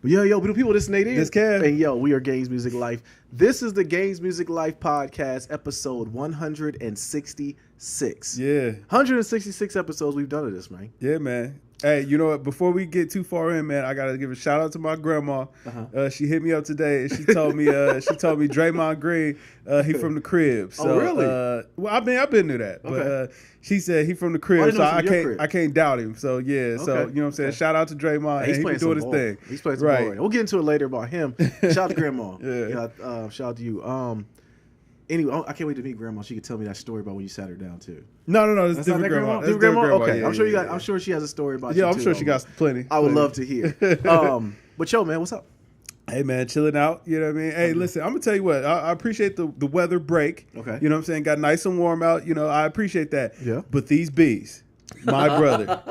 Yo, people, this is Nate. This Kev. And yo, we are Games Music Life. This is the Games Music Life podcast, episode 166. Yeah. 166 episodes we've done of this, man. Yeah, man. Hey, you know what? Before we get too far in, man, I gotta give a shout out to my grandma. She hit me up today and she told me Draymond Green, he from the crib. So, oh, really? Well, I've been to that, but she said he from the crib, so I can't doubt him. So yeah, so you know what I'm saying. Shout out to Draymond. He's and he been doing his thing. He's playing some ball. We'll get into it later about him. Shout out to Grandma. Yeah. Shout out to you. Anyway, I can't wait to meet Grandma. She could tell me that story about when you sat her down too. No, it's different Grandma. Different Grandma. Okay, Yeah, I'm sure she has a story about you. Yeah, I'm sure she got plenty. I would love to hear. But yo, man, what's up? Hey, man, chilling out. You know what I mean? Hey, listen, I'm going to tell you what. I appreciate the weather break. Okay. You know what I'm saying? Got nice and warm out. You know, I appreciate that. Yeah. But these bees, my brother,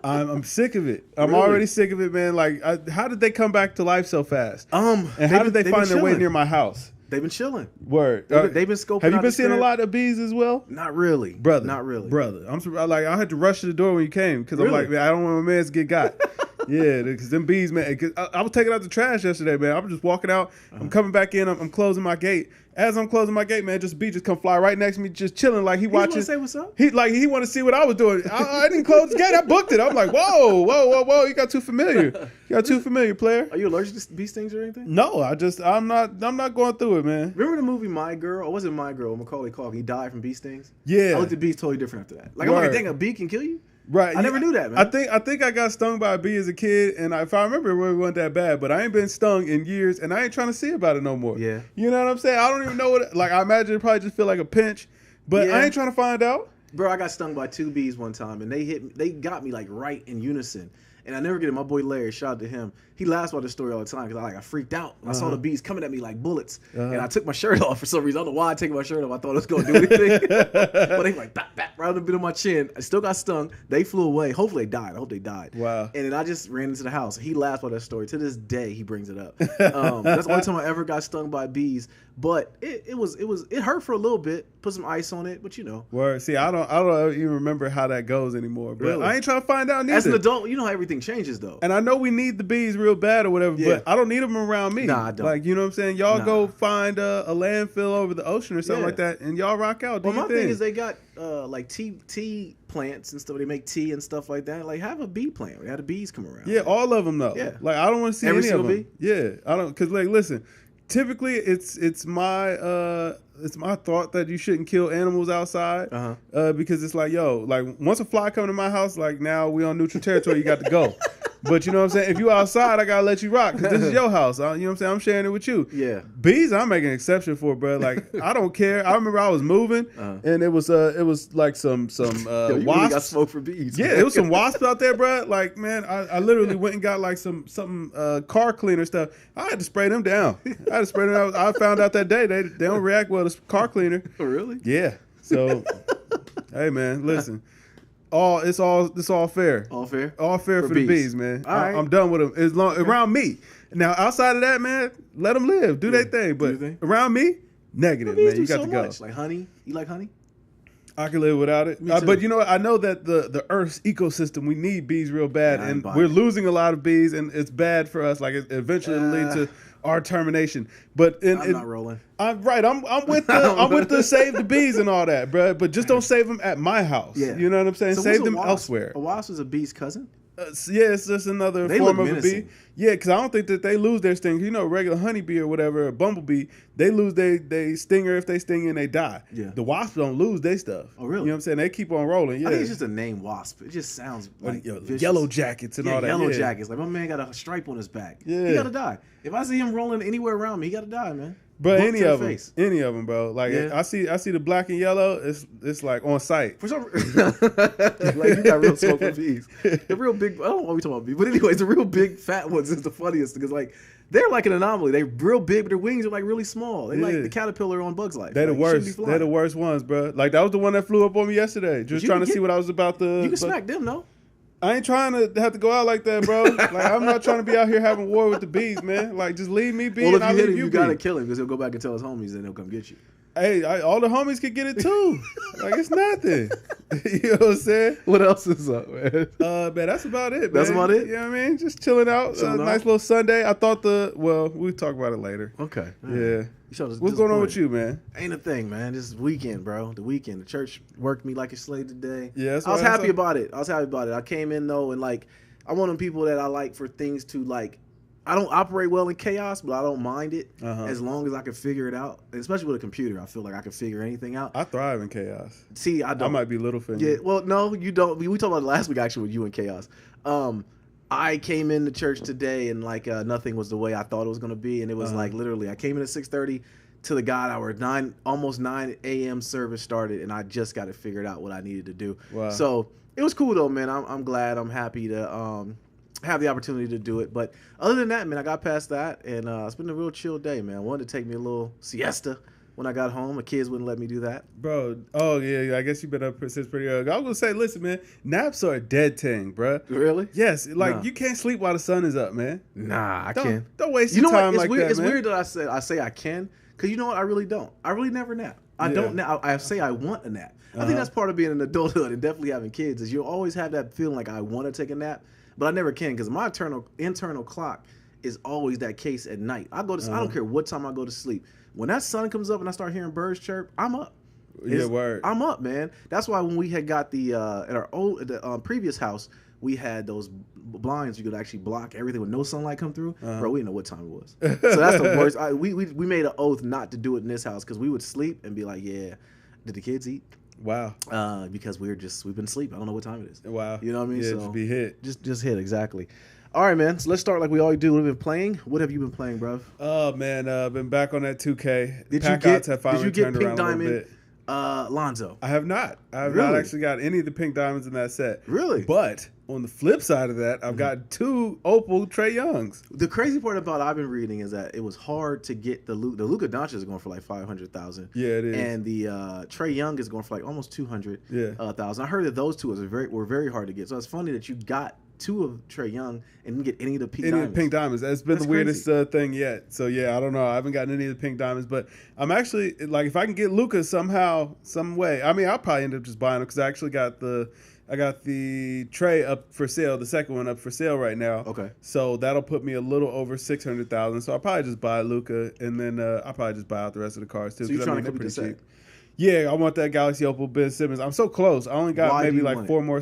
I'm sick of it. I'm already sick of it, man. Like, how did they come back to life so fast? And how did they find their way near my house? They've been chilling. Word. They've been scoping. Have you been seeing a lot of bees as well? Not really, brother. Not really, brother. I'm like, I had to rush to the door when you came because I'm like, man, I don't want my man's to get got. Yeah, because them bees, man. Cause I was taking out the trash yesterday, man. I'm just walking out. I'm coming back in. I'm closing my gate. As I'm closing my gate, man, just a bee just come fly right next to me, just chilling like he watching. Say what's up? He want to see what I was doing. I didn't close the gate. I booked it. I'm like, whoa. You got too familiar. Player. Are you allergic to bee stings or anything? No, I'm not going through it, man. Remember the movie My Girl? Or was it My Girl? Macaulay Culkin. He died from bee stings. Yeah. I looked at bees totally different after that. Like, I'm like, dang, a bee can kill you? Right. I never knew that, man. I think I got stung by a bee as a kid, and if I remember, it really wasn't that bad. But I ain't been stung in years, and I ain't trying to see about it no more. Yeah. You know what I'm saying? I don't even know what. Like, I imagine it probably just feel like a pinch, but I ain't trying to find out. Bro, I got stung by 2 bees one time, and they got me like right in unison. And I never get it. My boy Larry, shout out to him. He laughs about this story all the time because I freaked out. I saw the bees coming at me like bullets, and I took my shirt off for some reason. I don't know why I taking my shirt off. I thought it was going to do anything. But they like, bap, bap, right on the bit of my chin. I still got stung. They flew away. Hopefully they died. I hope they died. Wow. And then I just ran into the house. He laughs about that story. To this day, he brings it up. That's the only time I ever got stung by bees. But it hurt for a little bit. Put some ice on it, but you know. Word. See, I don't even remember how that goes anymore. But really? I ain't trying to find out neither. As an adult, you know how everything changes though. And I know we need the bees real bad or whatever, but I don't need them around me. Nah, I don't. Like, you know what I'm saying? Y'all go find a landfill over the ocean or something like that, and y'all rock out. Well, my thing is they got like tea plants and stuff. They make tea and stuff like that. Like, have a bee plant. We had the bees come around. Yeah, all of them though. Yeah. Like, I don't want to see every any of them. Bee? Yeah, I don't. Because like, listen. Typically, it's my thought that you shouldn't kill animals outside because it's like, like once a fly come to my house, like now we on neutral territory, you got to go. But you know what I'm saying? If you outside, I gotta let you rock because this is your house. You know what I'm saying? I'm sharing it with you. Yeah. Bees, I'm making an exception for, bro. Like, I don't care. I remember I was moving and it was like some wasps. Really got smoke for bees. Yeah, it was some wasps out there, bro. Like, man, I literally went and got like some car cleaner stuff. I had to spray them down. I found out that day they don't react well to car cleaner. Oh, really? Yeah. So, hey, man, listen. It's all fair. All fair? All fair for the bees, man. All right. I'm done with them. As long around me. Now, outside of that, man, let them live. Do their thing. But around me, negative, man. You got to go. Like honey? You like honey? I can live without it. But you know what? I know that the Earth's ecosystem, we need bees real bad. And we're losing a lot of bees, and it's bad for us. Like, eventually it'll lead to our termination. But I'm not rolling. I'm with the save the bees and all that, bro. But just don't save them at my house. Yeah. You know what I'm saying? So save them elsewhere. A wasp is a bee's cousin? Yeah, it's just another form of a bee. Yeah, because I don't think that they lose their sting. You know, regular honeybee or whatever, a bumblebee, they lose their stinger if they sting and they die. Yeah. The wasps don't lose their stuff. Oh, really? You know what I'm saying? They keep on rolling. Yeah. I think it's just a name, wasp. It just sounds like yellow jackets and all that. Yellow jackets. Like, my man got a stripe on his back. Yeah. He got to die. If I see him rolling anywhere around me, he got to die, man. But any of them, bro. Like, I see the black and yellow. It's like on sight. For some reason, like, you got real smoke for bees. The real big. I don't know what we talking about bees, but anyways, the real big fat ones is the funniest because like they're like an anomaly. They're real big, but their wings are like really small. They're like the caterpillar on Bug's Life. They're the worst. They're the worst ones, bro. Like, that was the one that flew up on me yesterday, just trying to see what I was about to. You can smack them, no? I ain't trying to have to go out like that, bro. Like, I'm not trying to be out here having war with the bees, man. Like, just leave me be. Well, if you hit him, you gotta kill him because he'll go back and tell his homies, and he'll come get you. Hey, all the homies could get it too. Like, it's nothing. You know what I'm saying? What else is up, man? Man, that's about it, man. That's about it? You know what I mean? Just chilling out. Nice little Sunday. I thought we'll talk about it later. Okay. Yeah. What's going on with you, man? Ain't a thing, man. This weekend, bro. The weekend. The church worked me like a slave today. Yeah, I was happy about it. I came in, though, and, like, I'm one of the people that I like for things to, like, I don't operate well in chaos, but I don't mind it as long as I can figure it out. And especially with a computer, I feel like I can figure anything out. I thrive in chaos. See, I don't. I might be Littlefinger. Yeah, well, no, you don't. We talked about it last week, actually, with you in chaos. I came into church today, and, like, nothing was the way I thought it was going to be. And it was, like, literally, I came in at 6:30 to the God hour. Almost 9 a.m. service started, and I just got it figured out what I needed to do. Wow. So it was cool, though, man. I'm glad. I'm happy to have the opportunity to do it. But other than that, man, I got past that, and it's been a real chill day, man. I wanted to take me a little siesta when I got home. My kids wouldn't let me do that. Bro, oh, yeah, I guess you've been up since pretty early. I was going to say, listen, man, naps are a dead thing, bro. Really? Yes, like, you can't sleep while the sun is up, man. Nah, I can't. Don't waste your time like that, It's man. weird that I say I can, because you know what? I really don't. I really never nap. I don't nap. I say I want a nap. I think that's part of being an adulthood and definitely having kids is you'll always have that feeling like I want to take a nap. But I never can because my internal clock is always that case at night. I go to I don't care what time I go to sleep. When that sun comes up and I start hearing birds chirp, I'm up. Word. I'm up, man. That's why when we had got at our previous house, we had those blinds you could actually block everything with no sunlight come through. Bro, we didn't know what time it was. So that's the worst. We made an oath not to do it in this house because we would sleep and be like, yeah, did the kids eat? Wow. Because we've been asleep. I don't know what time it is. Wow. You know what I mean? Yeah, so just be hit. Just hit, exactly. All right, man. So let's start like we always do. What have you been playing? What have you been playing, bro? Oh, man. I've been back on that 2K. Did you get Pink Diamond Lonzo? I have not. I have Really? not actually got any of the Pink Diamonds in that set. Really? But on the flip side of that, I've got 2 Opal Trae Youngs. The crazy part about I've been reading is that it was hard to get the Luka Doncic is going for like 500,000. Yeah, it is. And the Trae Young is going for like almost 200,000. I heard that those two were very hard to get. So it's funny that you got 2 of Trae Young and didn't get any of the Pink Diamonds. That's been the weirdest thing yet. So yeah, I don't know. I haven't gotten any of the Pink Diamonds, but I'm actually like, if I can get Luka somehow, some way. I mean, I'll probably end up just buying them because I actually got the Trae up for sale, the second one up for sale right now. Okay. So that'll put me a little over 600,000. So I'll probably just buy Luka, and then I'll probably just buy out the rest of the cards too. So you're trying to they're keep it pretty cheap. Yeah, I want that Galaxy Opal Ben Simmons. I'm so close. I only got maybe like 4 more.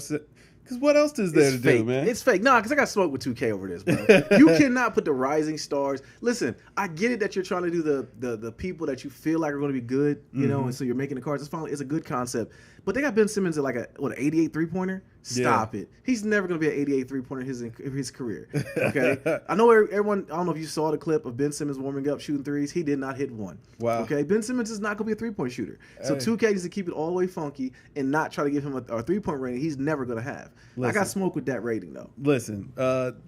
Because what else is there to do, man? It's fake. Nah, because I got smoked with 2K over this, bro. You cannot put the rising stars. Listen, I get it that you're trying to do the people that you feel like are going to be good, you know, and so you're making the cards. It's a good concept. But they got Ben Simmons at like an 88 3-pointer? Stop it. He's never going to be an 88 3-pointer in his career. Okay? I know everyone, I don't know if you saw the clip of Ben Simmons warming up, shooting threes. He did not hit one. Wow. Okay? Ben Simmons is not going to be a 3-point shooter. So 2K needs to keep it all the way funky and not try to give him a 3-point rating he's never going to have. Listen, I got smoked with that rating, though. Listen,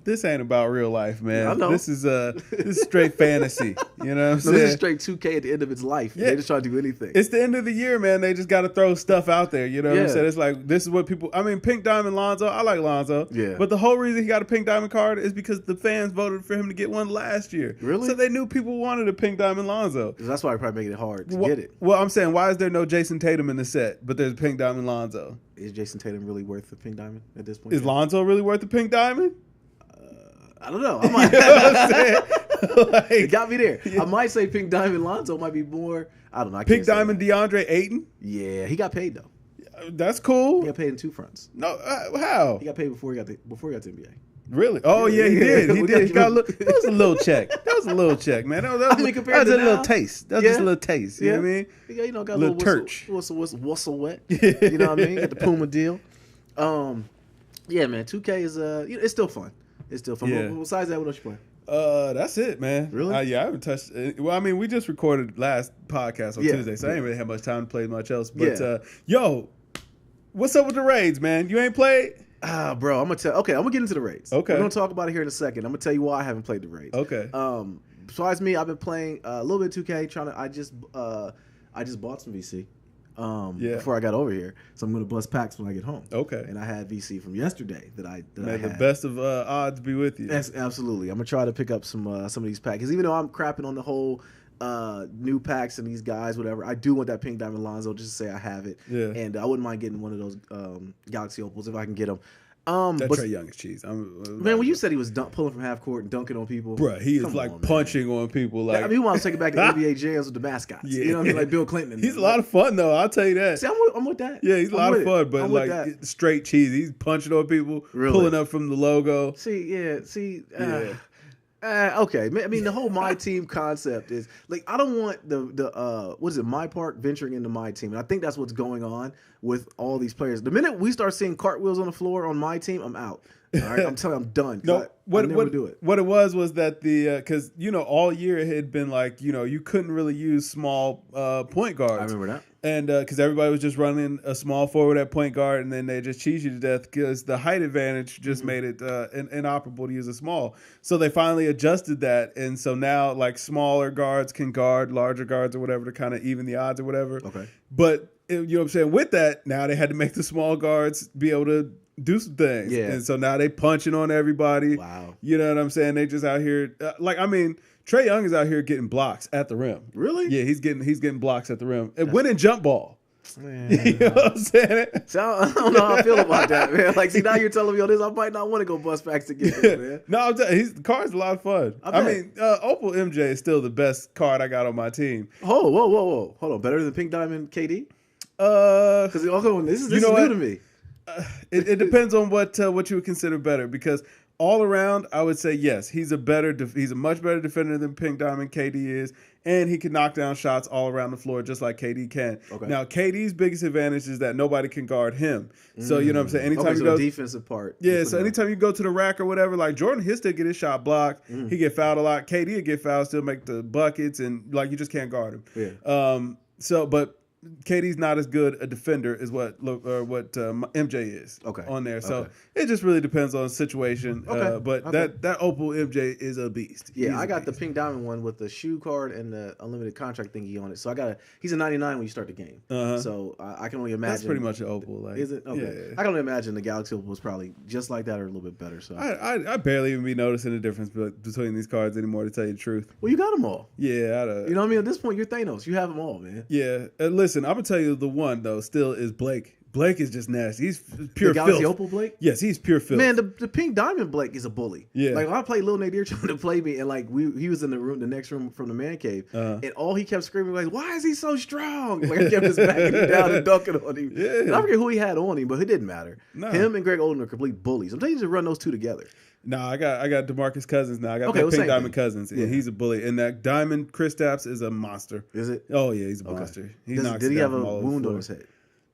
this ain't about real life, man. I know. This is straight fantasy. You know what I'm saying? This is straight 2K at the end of its life. Yeah. They just try to do anything. It's the end of the year, man. They just got to throw stuff out there. You know what I'm saying? It's like, this is what people, I mean, Pink Diamond Lonzo, I like Lonzo. Yeah. But the whole reason he got a Pink Diamond card is because the fans voted for him to get one last year. Really? So they knew people wanted a Pink Diamond Lonzo. That's why they're probably making it hard to get it. Well, I'm saying, why is there no Jason Tatum in the set, but there's Pink Diamond Lonzo? Is Jason Tatum really worth the Pink Diamond at this point? Is Lonzo really worth the Pink Diamond? I don't know. I might. You know what I'm saying? Like, it got me there. Yeah. I might say Pink Diamond Lonzo might be more. I don't know. Pink Diamond DeAndre Ayton? Yeah, he got paid though. That's cool. He got paid in 2 fronts. No, how? He got paid before he got to NBA. Really? Oh yeah, he did. He did. He got that was a little check. That was a little check, man. That was a little taste. That was just a little taste. You know what I mean? Yeah, you know, got a little turch. Whistle wet. You know what I mean? Got the Puma deal. Yeah, man. 2K is it's still fun. It's still fun. Yeah. But besides that, what else you playing? That's it, man. Really? Yeah, I haven't touched. Well, I mean, we just recorded last podcast on Tuesday, so I ain't really had much time to play much else. But yo, what's up with the raids, man? You ain't played? Bro, I'm gonna get into the raids. Okay. We're gonna talk about it here in a second. I'm gonna tell you why I haven't played the raids. Okay. Besides me, I've been playing a little bit of 2K. I just bought some VC. Before I got over here, so I'm gonna bust packs when I get home. Okay. And I had VC from yesterday that I had. The best of odds be with you. Yes, absolutely. I'm gonna try to pick up some of these packs. Even though I'm crapping on the whole new packs and these guys, whatever. I do want that pink diamond Lonzo just to say I have it. Yeah. And I wouldn't mind getting one of those Galaxy Opals if I can get them. That Trae Young is cheese. Man, when you said he was pulling from half court and dunking on people, bruh, he is like punching on people. Like, I mean, we want to take it back to NBA jams with the mascots. Yeah. You know what I mean? Like Bill Clinton. He's a lot of fun though. I'll tell you that. See, I'm with that. Yeah, he's a lot of fun, but like straight cheese. He's punching on people, pulling up from the logo. Okay. I mean, the whole my team concept is like I don't want the what is it, my park venturing into my team, and I think that's what's going on with all these players. The minute we start seeing cartwheels on the floor on my team, I'm out. All right, I'm telling you, I'm done. No, I never do it. What it was that the because all year it had been like you couldn't really use small point guards. I remember that. And because everybody was just running a small forward at point guard, and then they just cheese you to death because the height advantage just made it inoperable to use a small. So they finally adjusted that, and so now like smaller guards can guard larger guards or whatever to kind of even the odds or whatever. Okay. But you know what I'm saying? With that, now they had to make the small guards be able to do some things. Yeah. And so now they punching on everybody. Wow. You know what I'm saying? They just out here Trae Young is out here getting blocks at the rim. Really? Yeah, he's getting blocks at the rim. And winning jump ball. Man. You know what I'm saying? So I don't know how I feel about that, man. Like, see, now you're telling me all this, I might not want to go bust packs together, man. No, the card's a lot of fun. I mean, Opal MJ is still the best card I got on my team. Whoa. Hold on. Better than Pink Diamond KD? Because this is new to me. It depends on what you would consider better, because all around I would say yes, he's a much better defender than Pink Diamond KD is, and he can knock down shots all around the floor just like KD can. Okay. Now KD's biggest advantage is that nobody can guard him. So you know what I'm saying? Anytime you go the defensive part. Yeah, so anytime you go to the rack or whatever, like Jordan, he'll still get his shot blocked. He get fouled a lot. KD will get fouled, still make the buckets, and like you just can't guard him. Yeah. But KD's not as good a defender as what MJ is on there. So it just really depends on the situation. That Opal MJ is a beast. Yeah, I got the Pink Diamond one with the shoe card and the unlimited contract thingy on it. So he's a 99 when you start the game. So I can only imagine. That's pretty much an Opal. Like, is it? Okay. Yeah. I can only imagine the Galaxy Opal was probably just like that or a little bit better. So I barely even be noticing the difference between these cards anymore, to tell you the truth. Well, you got them all. Yeah. You know what I mean? At this point, you're Thanos. You have them all, man. Yeah. Listen, I'm gonna tell you the one though still is Blake. Blake is just nasty. He's pure filth. The Galaxy Opal Blake? Yes, he's pure filth. Man, the Pink Diamond Blake is a bully. Yeah. Like, when I played Lil Nadir trying to play me, and like he was in the next room from the man cave, and all he kept screaming like, "Why is he so strong?" Like, I kept just backing him down and dunking on him. Yeah. And I forget who he had on him, but it didn't matter. No. Him and Greg Oden are complete bullies. I'm telling you to run those two together. No, I got DeMarcus Cousins now. I got that Pink Diamond Cousins. Yeah, he's a bully. And that Diamond Kristaps is a monster. Is it? Oh, yeah, he's a monster. Did he have a wound on his head?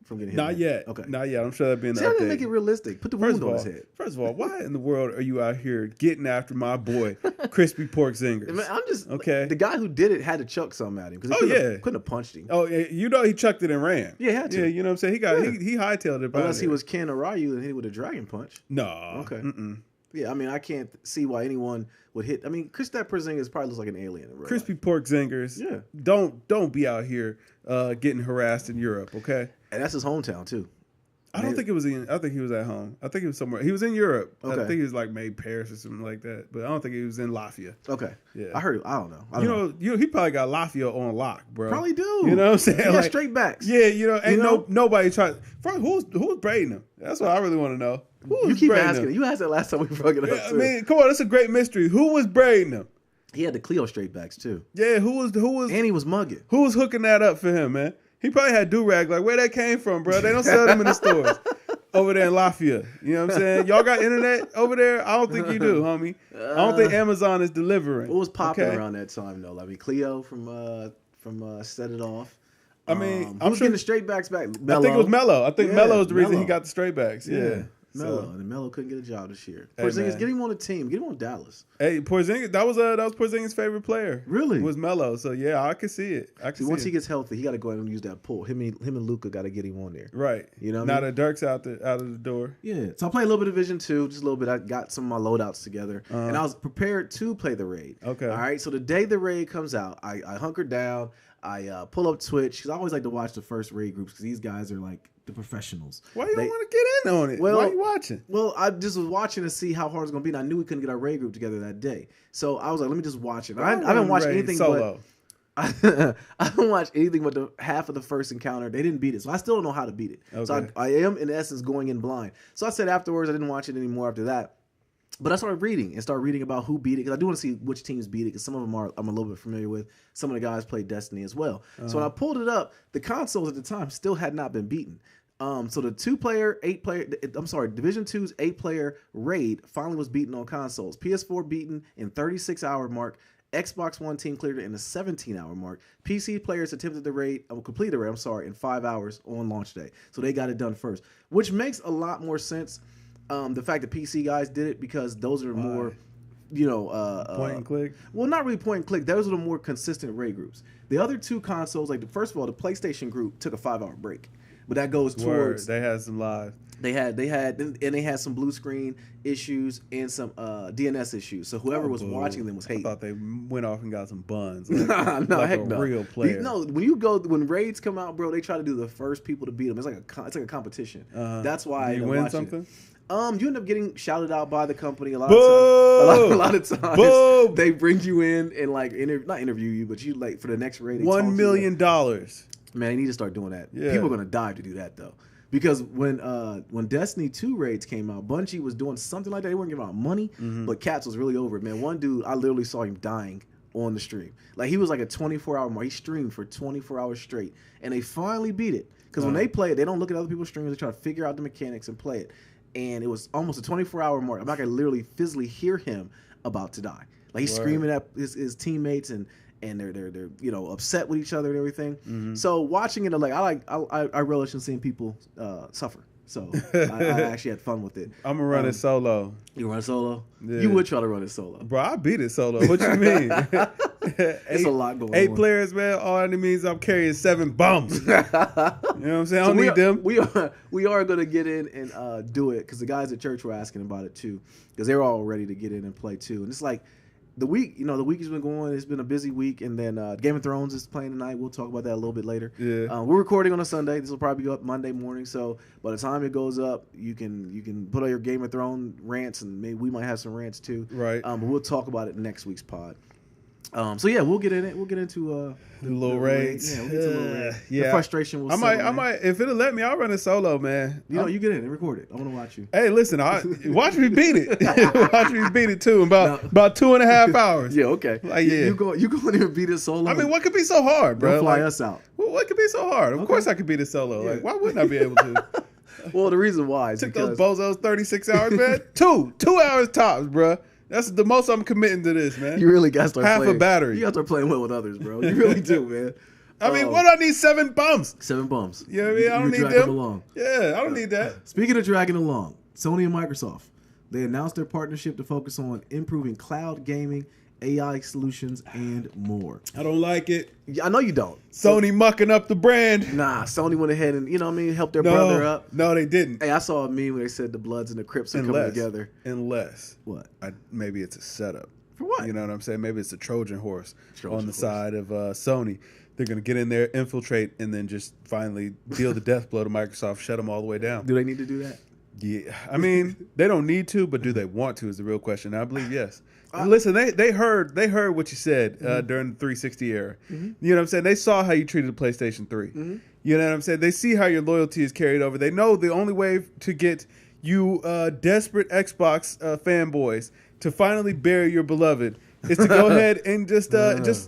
From getting hit? Not yet. Okay. Not yet. I'm sure that'd be in the update. Make it realistic. Put the wound on his head. First of all, why in the world are you out here getting after my boy, Crispy Pork Zingers? Man, I'm just the guy who did it had to chuck something at him because couldn't have punched him. Oh, yeah, he chucked it and ran. Yeah, he had to. Yeah, you know what I'm saying? He hightailed it. Unless he was Ken or Ryu and hit it with a dragon punch. No. Okay. Yeah, I mean, I can't see why anyone would hit. I mean, Kristaps Porzingis probably looks like an alien. In real Crispy life. Pork Zingers. Yeah. Don't be out here getting harassed in Europe, okay? And that's his hometown too. I don't think it was I think he was at home. I think he was somewhere. He was in Europe. Okay. I think he was like maybe Paris or something like that. But I don't think he was in Latvia. Okay. Yeah. I heard. I don't know. He probably got Latvia on lock, bro. Probably do. You know what I'm saying? He got straight backs. Yeah. Ain't nobody tried. Who's braiding him? That's what I really want to know. You keep asking him. You asked that last time we brought it up too. I mean, come on, that's a great mystery. Who was braiding him? He had the Cleo straight backs too. Yeah. Who was? And he was mugging. Who was hooking that up for him, man? He probably had do-rag. Like, where that came from, bro? They don't sell them in the stores over there in Latvia. You know what I'm saying? Y'all got internet over there? I don't think you do, homie. I don't think Amazon is delivering. What was popping around that time, though? I mean, Cleo from Set It Off. I mean, I'm getting the straight backs back. Mello. I think it was Mello. I think Mello is the reason he got the straight backs. Yeah. Mello, and Mello couldn't get a job this year. Porzingis, get him on the team. Get him on Dallas. Hey, Porzingis, that was Porzingis' favorite player. Really? Was Mello. So yeah, I could see it. Once he gets healthy, he got to go ahead and use that pull. Him and Luka got to get him on there. Right. You know. Now that Dirk's out of the door. Yeah. So I played a little bit of Division 2, just a little bit. I got some of my loadouts together, and I was prepared to play the raid. Okay. All right. So the day the raid comes out, I hunker down. I pull up Twitch because I always like to watch the first raid groups because these guys are like the professionals. Why you don't want to get in on it? Well, why are you watching? Well, I just was watching to see how hard it's going to be, and I knew we couldn't get our raid group together that day. So I was like, let me just watch it. I haven't watched anything solo. I don't watch anything but the half of the first encounter. They didn't beat it, so I still don't know how to beat it. Okay. So I am in essence going in blind. So I said afterwards I didn't watch it anymore after that. But I started reading about who beat it, because I do want to see which teams beat it, because some of them I'm a little bit familiar with. Some of the guys played Destiny as well. So when I pulled it up, the consoles at the time still had not been beaten. So the Division 2's 8-player raid finally was beaten on consoles. PS4 beaten in 36-hour mark. Xbox One team cleared it in a 17-hour mark. PC players attempted the raid, completed the raid, in 5 hours on launch day. So they got it done first, which makes a lot more sense. The fact that PC guys did it, because those are more, point and click. Well, not really point and click. Those are the more consistent raid groups. The other two consoles, first of all, the PlayStation group took a 5-hour break, but that goes towards they had some live. They had some blue screen issues and some DNS issues. So whoever was watching them was hating. I thought they went off and got some buns. Real player. No, when raids come out, bro, they try to do the first people to beat them. It's like a competition. That's why you win something. You end up getting shouted out by the company a lot of times. They bring you in and not interview you, but you for the next raid. $1 million. Man, they need to start doing that. Yeah. People are gonna die to do that though. Because when Destiny 2 raids came out, Bungie was doing something like that. They weren't giving out money, but Cats was really over it, man. One dude, I literally saw him dying on the stream. He was like a 24-hour mark. He streamed for 24 hours straight, and they finally beat it. Because when they play it, they don't look at other people's streams. They try to figure out the mechanics and play it. And it was almost a 24-hour mark. I'm not gonna literally physically hear him about to die. He's screaming at his teammates and they're upset with each other and everything. So watching it, I relish in seeing people suffer. So I actually had fun with it. I'm gonna run it solo. You run it solo? Yeah. You would try to run it solo, bro. I beat it solo. What you mean? It's a lot going on. 8 players, man. All that means I'm carrying 7 bums. You know what I'm saying? I don't need them. We are gonna get in and do it, because the guys at church were asking about it too, because they were all ready to get in and play too. And it's the week has been going. It's been a busy week, and then Game of Thrones is playing tonight. We'll talk about that a little bit later. Yeah, we're recording on a Sunday. This will probably go up Monday morning. So by the time it goes up, you can put on your Game of Thrones rants, and maybe we might have some rants too. Right. But we'll talk about it next week's pod. So yeah, we'll get in it. We'll get into the little raids. Yeah, we'll get to the little raids. Yeah, the frustration will. I might. If it'll let me, I'll run it solo, man. You get in and record it. I want to watch you. Hey, listen, watch me beat it. Watch me beat it too. About 2.5 hours. Yeah, okay. You go in there and beat it solo. I mean, what could be so hard, bro? Don't fly us out. Well, what could be so hard? Of course, I could beat it solo. Yeah. Why wouldn't I be able to? Well, the reason why is took those bozos 36 hours, man. 2 hours tops, bro. That's the most I'm committing to this, man. You really got to start playing. Half a battery. You got to start playing well with others, bro. You really do, man. I mean, what do I need 7 bumps? 7 bumps. You know what I mean? I don't need them. Along. Yeah, I don't need that. Speaking of dragging along, Sony and Microsoft, they announced their partnership to focus on improving cloud gaming, AI solutions, and more. I don't like it. I know you don't. Sony mucking up the brand. Nah, Sony went ahead and, helped their brother up. No, they didn't. Hey, I saw a meme where they said the Bloods and the Crips are coming together. Unless. What? Maybe it's a setup. For what? You know what I'm saying? Maybe it's a Trojan horse on the side of Sony. They're going to get in there, infiltrate, and then just finally deal the death blow to Microsoft, shut them all the way down. Do they need to do that? Yeah. I mean, they don't need to, but do they want to is the real question. I believe yes. Listen, they heard what you said during the 360 era. You know what I'm saying? They saw how you treated the PlayStation 3. You know what I'm saying? They see how your loyalty is carried over. They know the only way to get you desperate Xbox fanboys to finally bury your beloved is to go ahead and just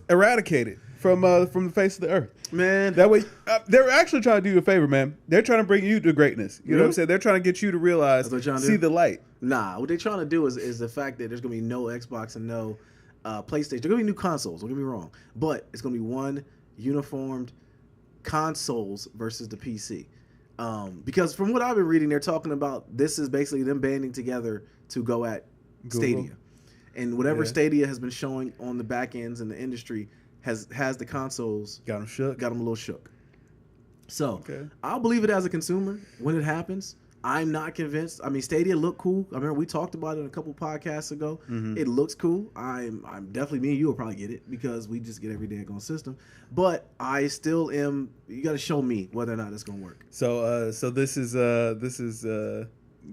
eradicate it from the face of the earth. Man, that way they're actually trying to do you a favor, man. They're trying to bring you to greatness. You know what I'm saying? They're trying to get you to realize, see the light. Nah, what they're trying to do is the fact that there's going to be no Xbox and no PlayStation. There's going to be new consoles, don't get me wrong. But it's going to be one uniformed consoles versus the PC. Because from what I've been reading, they're talking about this is basically them banding together to go at Google. Stadia. And whatever Stadia has been showing on the back ends in the industry has the consoles. Got them shook. Got them a little shook. So I'll believe it as a consumer when it happens. I'm not convinced. I mean, Stadia looked cool. I remember we talked about it a couple podcasts ago. It looks cool. I'm definitely, me and you will probably get it because we just get every daggone system. But I still am. You got to show me whether or not it's gonna work. So this is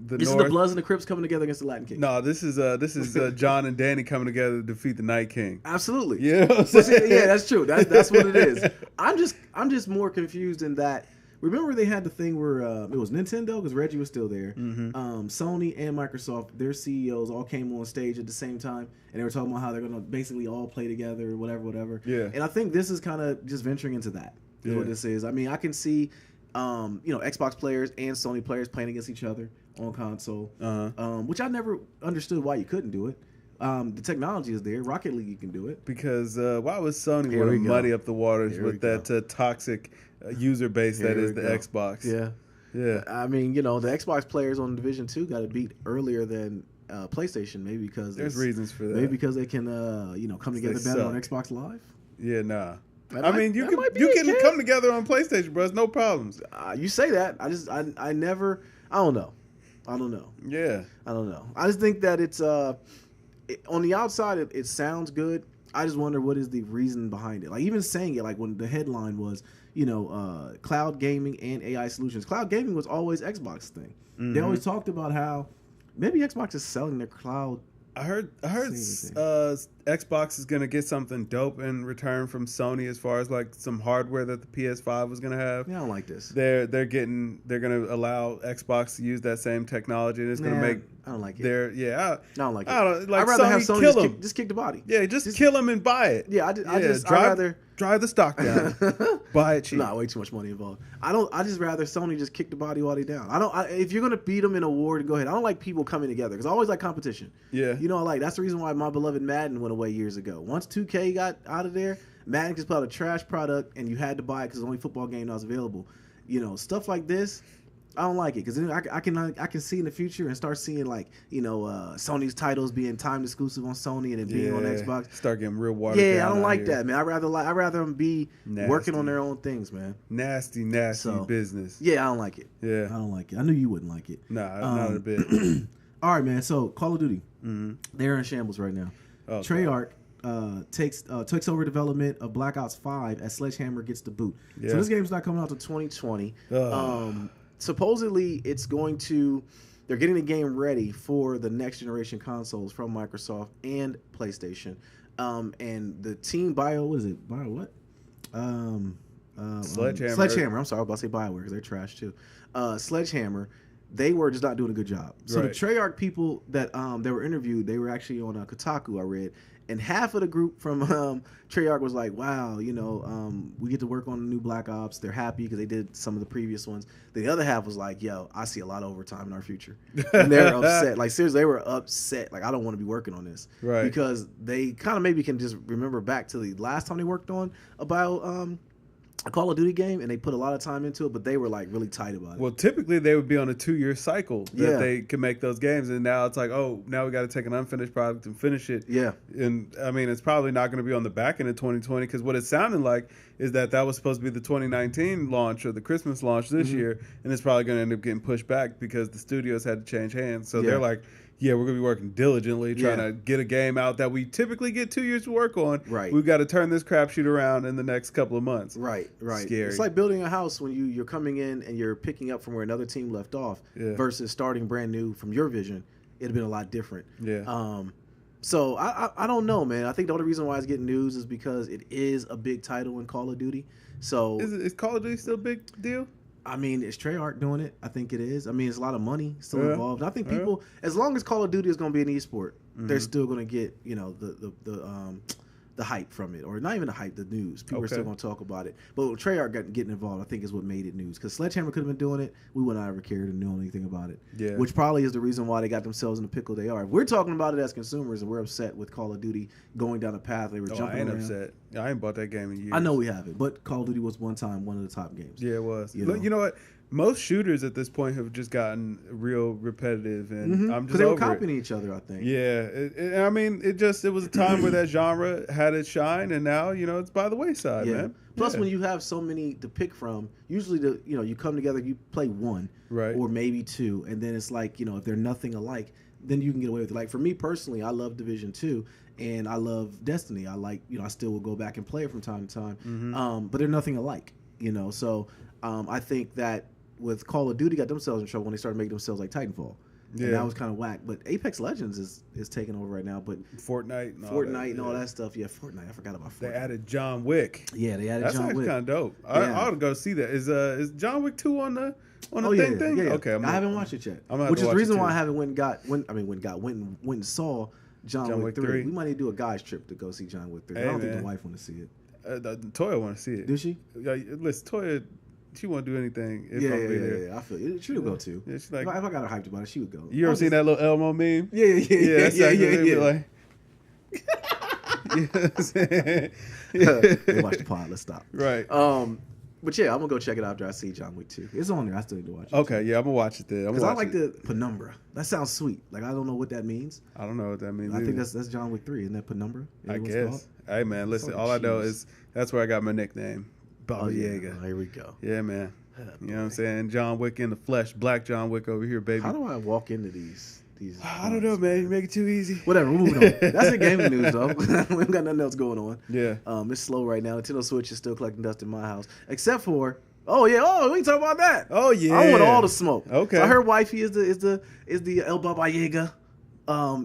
the This North. is the Bloods and the Crips coming together against the Latin Kings. No, this is John and Danny coming together to defeat the Night King. Absolutely. You know what I'm saying? Yeah, that's true. That's what it is. I'm just more confused in that. Remember they had the thing where it was Nintendo because Reggie was still there. Sony and Microsoft, their CEOs all came on stage at the same time, and they were talking about how they're going to basically all play together, whatever. Yeah. And I think this is kind of just venturing into that. Is what this is. I mean, I can see, Xbox players and Sony players playing against each other on console, which I never understood why you couldn't do it. The technology is there. Rocket League, you can do it. Because why was Sony want to muddy up the waters with that toxic user base that is the Xbox? Yeah. I mean, the Xbox players on Division 2 got it beat earlier than PlayStation, maybe because there's reasons for that. Maybe because they can, come together better on Xbox Live. Yeah, nah. You can come together on PlayStation, bro. It's no problems. You say that. I don't know. Yeah. I don't know. I just think that it's on the outside it sounds good. I just wonder what is the reason behind it. Like even saying it, like when the headline was, cloud gaming and AI solutions. Cloud gaming was always Xbox's thing. They always talked about how maybe Xbox is selling their cloud. I heard Xbox is gonna get something dope in return from Sony as far as like some hardware that the PS5 was gonna have. Yeah, I don't like this. They're gonna allow Xbox to use that same technology, and it's gonna make. I don't like it. I don't like it. I'd rather have Sony just kick the body. Yeah, just kill them and buy it. Yeah, I'd rather drive the stock down, buy it cheap. Not way too much money involved. I just rather Sony just kick the body while they down. If you're gonna beat them in a war, go ahead. I don't like people coming together because I always like competition. Yeah, that's the reason why my beloved Madden went away years ago. Once 2K got out of there, Madden just put out a trash product and you had to buy it because it's the only football game that was available. Stuff like this. I don't like it because then I can see in the future and start seeing Sony's titles being timed exclusive on Sony and then being on Xbox. Start getting real watered down. Yeah, I don't like that, man. I rather them be working on their own things, man. Nasty business. Yeah, I don't like it. Yeah, I don't like it. I knew you wouldn't like it. Nah, not a bit. All right, man. So Call of Duty, they're in shambles right now. Treyarch takes over development of Black Ops 5 as Sledgehammer gets the boot. Yeah. So this game's not coming out to 2020. Supposedly, they're getting the game ready for the next generation consoles from Microsoft and PlayStation. And the team Sledgehammer. I'm sorry, I was about to say BioWare because they're trash too. Sledgehammer, they were just not doing a good job. So the Treyarch people that they were interviewed, they were actually on Kotaku, I read. And half of the group from Treyarch was like, wow, we get to work on the new Black Ops. They're happy because they did some of the previous ones. The other half was like, yo, I see a lot of overtime in our future. And they're upset. Like, seriously, they were upset. Like, I don't want to be working on this. Right. Because they kind of maybe can just remember back to the last time they worked on about a Call of Duty game, and they put a lot of time into it, but they were like really tight about it. Well, typically they would be on a 2-year cycle that they can make those games, and now it's like, oh, now we got to take an unfinished product and finish it. Yeah. And I mean, it's probably not going to be on the back end of 2020 because what it sounded like is that was supposed to be the 2019 launch or the Christmas launch this year, and it's probably going to end up getting pushed back because the studios had to change hands. So they're like, yeah, we're going to be working diligently trying to get a game out that we typically get 2 years to work on. Right. We've got to turn this crapshoot around in the next couple of months. Right. Scary. It's like building a house when you're coming in and you're picking up from where another team left off versus starting brand new from your vision. It'd have been a lot different. Yeah. So I don't know, man. I think the only reason why it's getting news is because it is a big title in Call of Duty. So is Call of Duty still a big deal? I mean, is Treyarch doing it? I think it is. I mean, it's a lot of money still involved. And I think people, as long as Call of Duty is going to be an esport, they're still going to get, the hype from it, or not even the hype, the news. People are still going to talk about it. But Treyarch getting involved, I think, is what made it news. Because Sledgehammer could have been doing it, we would not ever cared and know anything about it. Yeah. Which probably is the reason why they got themselves in the pickle they are. If we're talking about it as consumers, and we're upset with Call of Duty going down the path they were jumping around. I ain't upset. I ain't bought that game in years. I know we haven't, but Call of Duty was one time one of the top games. Yeah, it was. You know what? Most shooters at this point have just gotten real repetitive, and I'm just because they were copying each other. I think. Yeah, I mean, it was a time where that genre had its shine, and now it's by the wayside, man. Plus, when you have so many to pick from, usually you come together, you play one, right, or maybe two, and then it's like if they're nothing alike, then you can get away with it. Like for me personally, I love Division 2, and I love Destiny. I like I still will go back and play it from time to time, but they're nothing alike. So I think that with Call of Duty got themselves in trouble when they started making themselves like Titanfall. Yeah, and that was kind of whack. But Apex Legends is taking over right now. But Fortnite and all that stuff. Yeah, Fortnite. I forgot about Fortnite. They added John Wick. Yeah, they added John Wick. That's kind of dope. Yeah. I ought to go see that. Is John Wick 2 on the thing? Yeah. Okay, I haven't watched it yet. Which is the reason why I haven't went and saw John Wick 3. We might need to do a guys trip to go see John Wick 3. Hey, I don't think the wife want to see it. Toya want to see it. Does she? Listen, Toya. She won't do anything if I'm be there. Yeah. I feel it. She would go too. Yeah, she's like, if I got her hyped about it, she would go. You ever seen that little Elmo meme? Yeah. Like, We'll watch the pod. Let's stop. Right. But yeah, I'm gonna go check it out after I see John Wick 2. It's on there. I still need to watch it. Okay, yeah, I'm gonna watch it then. Because I like the penumbra. That sounds sweet. Like I don't know what that means. I don't know what that means. I think that's John Wick 3. Isn't that penumbra? I guess. Hey man, listen. All I know is that's where I got my nickname. Baba Yaga. Here we go. Yeah, man. You know what I'm saying? John Wick in the flesh. Black John Wick over here, baby. How do I walk into these? I don't know, man. You make it too easy. Whatever. We're moving on. That's the gaming news, though. We ain't got nothing else going on. Yeah. It's slow right now. Nintendo Switch is still collecting dust in my house, except for. Oh yeah. Oh, we can talk about that. Oh yeah. I want all the smoke. Okay. So I heard wifey is the El Baba Yaga,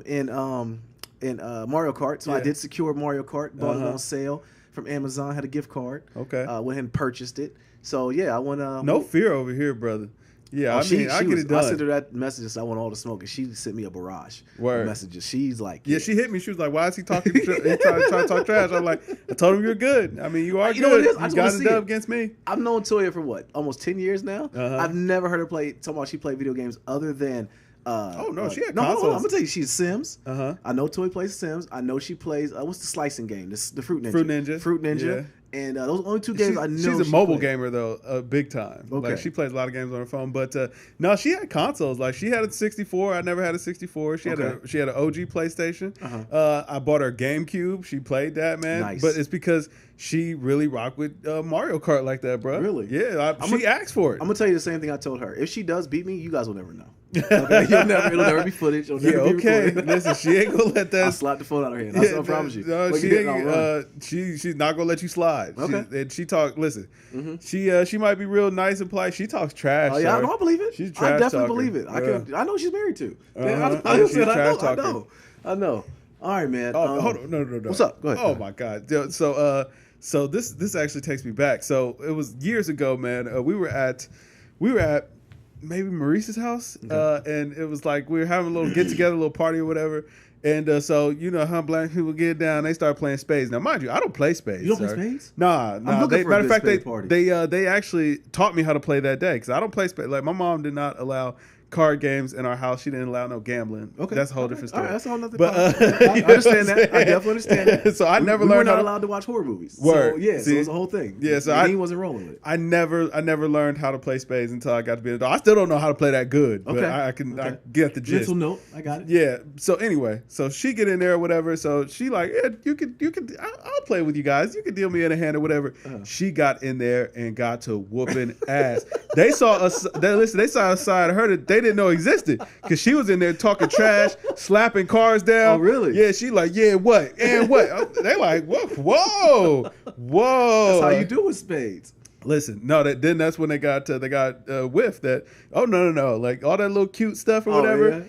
in Mario Kart. So I did secure Mario Kart. Bought it on sale from Amazon. Had a gift card. Okay. Went ahead and purchased it. So yeah, I want no fear over here, brother. Yeah, I get it done. I sent her that message and said I want all the smoke, and she sent me a barrage of messages. She's like, yeah, she hit me. She was like, "Why is he talking? He trying to talk trash?" I'm like, "I told him you're good. I mean, you are good. Know what it is? You got a dub against me." I've known Toya for what, almost 10 years now. I've never heard her talking about she played video games other than. She had consoles. No, I'm gonna tell you, she's Sims. I know Toy plays Sims. I know she plays. What's the slicing game? The Fruit Ninja. Fruit Ninja. Yeah. And those are the only two games I know. She's a mobile gamer though, big time. Okay. Like she plays a lot of games on her phone. But no, she had consoles. Like she had a 64. I never had a 64. She had an OG PlayStation. I bought her GameCube. She played that, man. Nice. But it's because she really rocked with Mario Kart like that, bro. Really? Yeah. She asked for it. I'm gonna tell you the same thing I told her. If she does beat me, you guys will never know. Okay? It'll never be footage. It'll never be recorded. Listen, she ain't gonna let that. I'll slap the phone out of her hand. I promise you. No, she's not gonna let you slide. Okay. She talk. Listen, she might be real nice and polite. She talks trash. Oh yeah, I believe it. She's trash. I definitely believe it. I know she's married too. I know. All right, man. Hold on. No. What's up? Go ahead. Oh my God. So this actually takes me back. So it was years ago, man. We were at maybe Maurice's house, and it was like we were having a little get together, a little party or whatever. And so you know how black people get down, they start playing spades. Now, mind you, I don't play spades. You don't play spades? Nah. Matter of fact, they actually taught me how to play that day because I don't play spades. Like my mom did not allow card games in our house. She didn't allow no gambling. Okay, that's a whole different story. All right, that's a whole nother. But I understand that. I definitely understand that. So I never learned. We were not allowed to watch horror movies. Word. So yeah, so it was a whole thing. Yeah, so he wasn't rolling with it. I never learned how to play spades until I got to be an adult. I still don't know how to play that good, but I get the gist. Mental note, I got it. Yeah. So anyway, so she get in there or whatever. So she like, yeah, you could. I'll play with you guys. You could deal me in a hand or whatever. She got in there and got to whooping ass. They saw us. They saw a side of her that they didn't know existed. Because she was in there talking trash, slapping cars down. Oh, really? Yeah, she like, yeah, what? And what? They like, whoa. That's how you do with spades. Listen, no, then that's when they got whiff that, oh, no. Like all that little cute stuff or whatever. Yeah.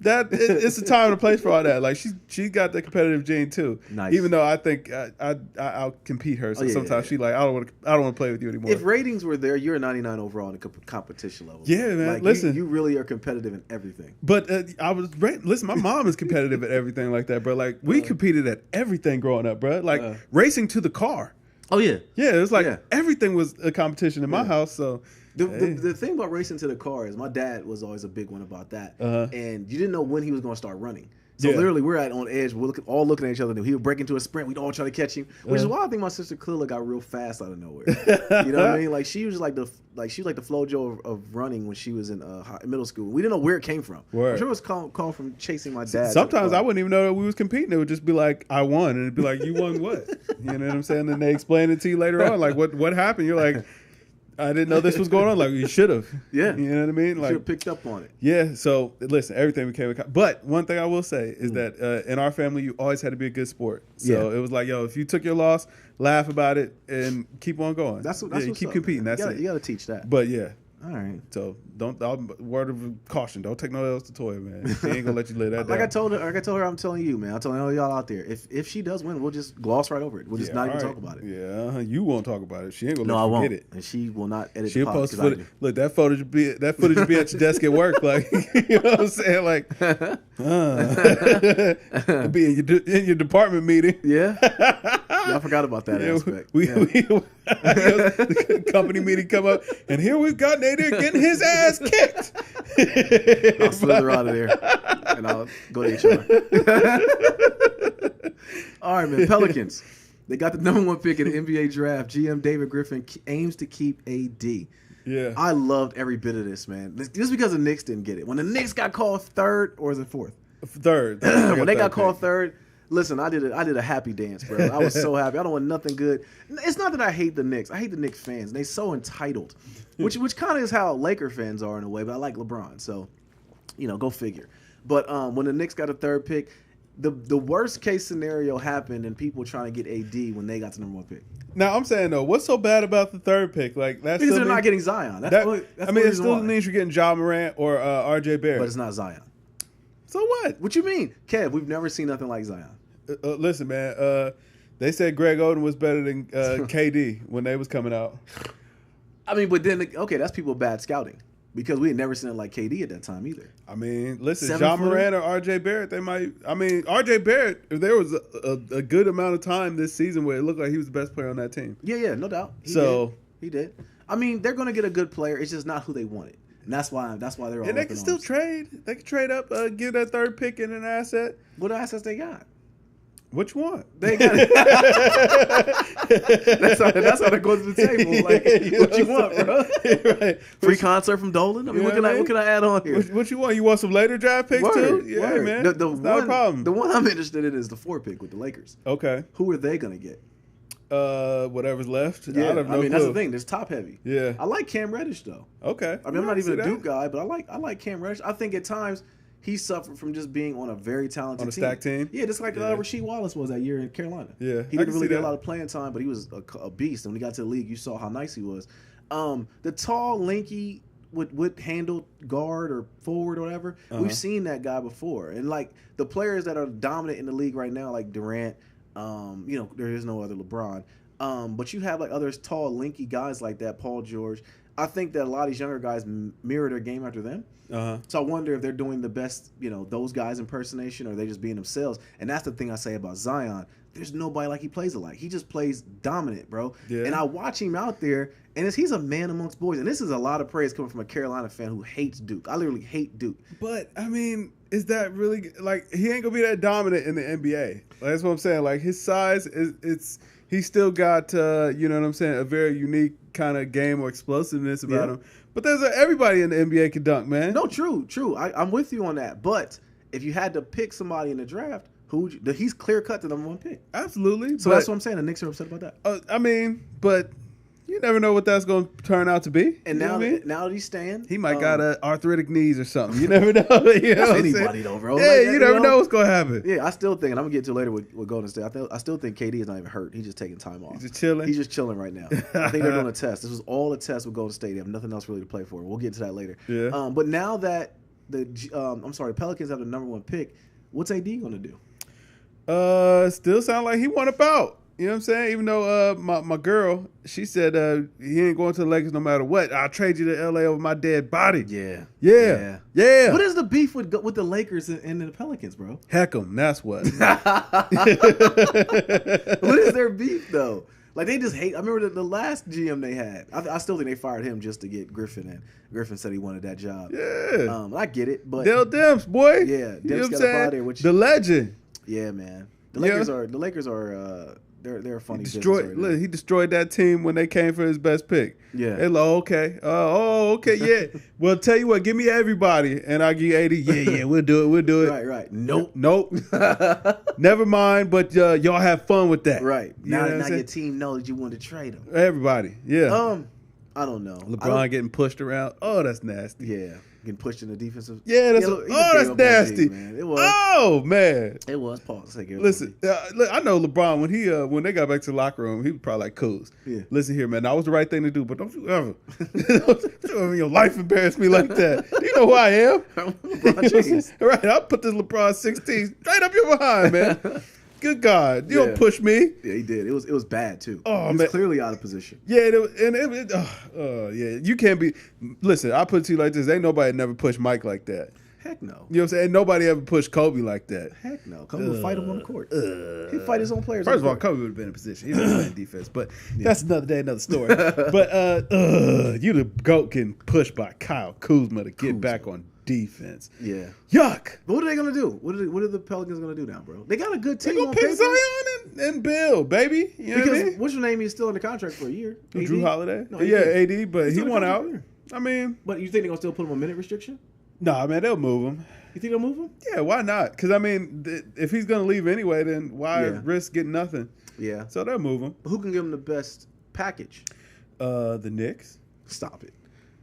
It's the time and the place for all that. Like she got the competitive gene too. Nice. Even though I think I'll compete her. So sometimes she like I don't want to play with you anymore. If ratings were there, you're a 99 overall on the competition level. Yeah, man. Like, listen, you really are competitive in everything. But listen, my mom is competitive at everything like that, bro. Like we competed at everything growing up, bro. Like racing to the car. Oh yeah. Yeah, it was like everything was a competition in my house. So. The thing about racing to the car is my dad was always a big one about that, and you didn't know when he was going to start running. So literally, we're on edge. We're all looking at each other. He would break into a sprint. We'd all try to catch him, which is why I think my sister Clilla got real fast out of nowhere. You know what I mean? Like she was like the FloJo of running when she was in middle school. We didn't know where it came from. I'm sure it was called from chasing my dad. Sometimes I wouldn't even know that we was competing. It would just be like, I won, and it'd be like, you won what? You know what I'm saying? And they explain it to you later on, like what happened. You're like. I didn't know this was going on. Like, you should have. Yeah. You know what I mean? Like, should have picked up on it. Yeah. So, listen, everything became a... But one thing I will say is that in our family, you always had to be a good sport. So, it was like, yo, if you took your loss, laugh about it and keep on going. That's you keep competing. That's it. You got to teach that. But, yeah. All right. So word of caution, don't take no else to Toya, man. She ain't gonna let you live that down. Like I told her, I'm telling you, man. I'm telling all y'all out there. If she does win, we'll just gloss right over it. We'll just not even talk about it. Yeah, you won't talk about it. She ain't gonna no, let I you won't. get it. And she will not edit She'll the post podcast. footage. Look, that footage will be at your desk at work, like you know what I'm saying, like be in your department meeting. Yeah. I forgot about that aspect. The company meeting come up, and here we've got Nader getting his ass kicked. I'll slither out of there, and I'll go to HR. All right, man. Pelicans. They got the number 1 pick in the NBA draft. GM David Griffin aims to keep AD. Yeah. I loved every bit of this, man. Just because the Knicks didn't get it. When the Knicks got called third, or is it fourth? Third. When they got called third, listen, I did a happy dance, bro. I was so happy. I don't want nothing good. It's not that I hate the Knicks. I hate the Knicks fans. They so entitled, which kind of is how Laker fans are in a way. But I like LeBron, so go figure. But when the Knicks got a third pick, the worst case scenario happened, and people trying to get AD when they got the number 1 pick. Now I'm saying though, what's so bad about the third pick? Like that's because they're not getting Zion. It still means you're getting Ja Morant or RJ Barrett, but it's not Zion. So what? What you mean, Kev? We've never seen nothing like Zion. Listen, man. They said Greg Oden was better than KD when they was coming out. I mean, but then that's people bad scouting because we had never seen it like KD at that time either. I mean, listen, Ja Morant or RJ Barrett, they might. I mean, RJ Barrett. There was a good amount of time this season where it looked like he was the best player on that team. Yeah, no doubt. He did. I mean, they're going to get a good player. It's just not who they wanted. And that's why they're all. And they can still trade. They can trade up, give that third pick in an asset. What assets they got? What you want? They got it. that's how they go to the table. Like, what you want, bro? Right. Free concert from Dolan. I mean, what can I add on here? What you want? You want some later draft picks too? Yeah, man. Not a problem. The one I'm interested in is the 4 pick with the Lakers. Okay. Who are they gonna get? Whatever's left. Yeah, I mean that's the thing. There's top heavy. Yeah. I like Cam Reddish though. Okay. I mean, I'm not even a Duke guy, but I like Cam Reddish. I think at times he suffered from just being on a very talented team. Stacked team? Yeah, just like Rasheed Wallace was that year in Carolina. Yeah. He didn't really get a lot of playing time, but he was a beast. And when he got to the league, you saw how nice he was. The tall, lanky, would handle guard or forward or whatever. We've seen that guy before. And like the players that are dominant in the league right now, like Durant, there is no other LeBron. But you have like other tall, lanky guys like that, Paul George. I think that a lot of these younger guys mirror their game after them. So I wonder if they're doing the best, those guys impersonation, or they just being themselves. And that's the thing I say about Zion. There's nobody like he plays alike. He just plays dominant, bro. Yeah. And I watch him out there, and he's a man amongst boys. And this is a lot of praise coming from a Carolina fan who hates Duke. I literally hate Duke. But, I mean, is that really, like, he ain't going to be that dominant in the NBA. Like, that's what I'm saying. Like, his size, he's still got, you know what I'm saying, a very unique kind of game or explosiveness about him. But there's everybody in the NBA can dunk, man. No, true. I'm with you on that. But if you had to pick somebody in the draft, he's clear cut the number 1 pick. Absolutely. So that's what I'm saying. The Knicks are upset about that. I mean, but you never know what that's going to turn out to be. And now that he's staying, he might got arthritic knees or something. You never know. You know that's anybody though, bro. Yeah, like you never know what's going to happen. Yeah, I still think, and I'm gonna get to it later with Golden State. I still think KD is not even hurt. He's just taking time off. He's just chilling. He's just chilling right now. I think they're doing a test. This was all a test with Golden State. They have nothing else really to play for. We'll get to that later. Yeah. But now that Pelicans have the number 1 pick, what's AD gonna do? Still sound like he want about. You know what I'm saying? Even though my girl, she said he ain't going to the Lakers no matter what. I'll trade you to LA over my dead body. Yeah. What is the beef with the Lakers and the Pelicans, bro? Heck 'em, that's what. What is their beef though? Like they just hate. I remember the last GM they had. I still think they fired him just to get Griffin in. Griffin said he wanted that job. Yeah. I get it, but Dell Demps, boy. Yeah, Demps got up out there. The legend. Yeah, man. The Lakers are. They're a funny he destroyed that team when they came for his best pick. Yeah. They like, okay. Okay, yeah. Well, tell you what, give me everybody, and I'll give you 80. Yeah, we'll do it. Right. Nope. Never mind, but y'all have fun with that. Right. Now your team knows that you want to trade them. Everybody, yeah. I don't know. LeBron getting pushed around. Oh, that's nasty. Yeah. Getting pushed in the defensive. Yeah, that's that's nasty. Man. It was. Oh man, it was. Pause. Listen, look, I know LeBron when they got back to the locker room, he was probably like, "Coos, yeah. Listen here, man. That was the right thing to do, but don't you ever, don't your life embarrass me like that. You know who I am, LeBron James. Right? I'll put this LeBron 16 straight up your behind, man. Good God, you don't push me. Yeah, he did. It was bad too. Oh, he was man. clearly out of position. Yeah, yeah. You can't be. Listen, I put it to you like this: ain't nobody never pushed Mike like that. Heck no. You know what I'm saying? Nobody ever pushed Kobe like that. Heck no. Kobe would fight him on the court. He'd fight his own players. First of all, Kobe would have been in position. He was playing defense, but that's another day, another story. But you the GOAT getting pushed by Kyle Kuzma to get back on defense. Yeah. Yuck. But what are they gonna do? What are the Pelicans gonna do now, bro? They got a good team. They gonna pick Zion and Bill, baby. You know what I mean? What's your name? He's still under contract for a year. Drew Holiday. No, yeah, AD, but he won out. I mean, but you think they're gonna still put him on minute restriction? Nah, man, they'll move him. You think they'll move him? Yeah, why not? Because I mean, if he's gonna leave anyway, then why risk getting nothing? Yeah. So they'll move him. But who can give him the best package? The Knicks. Stop it.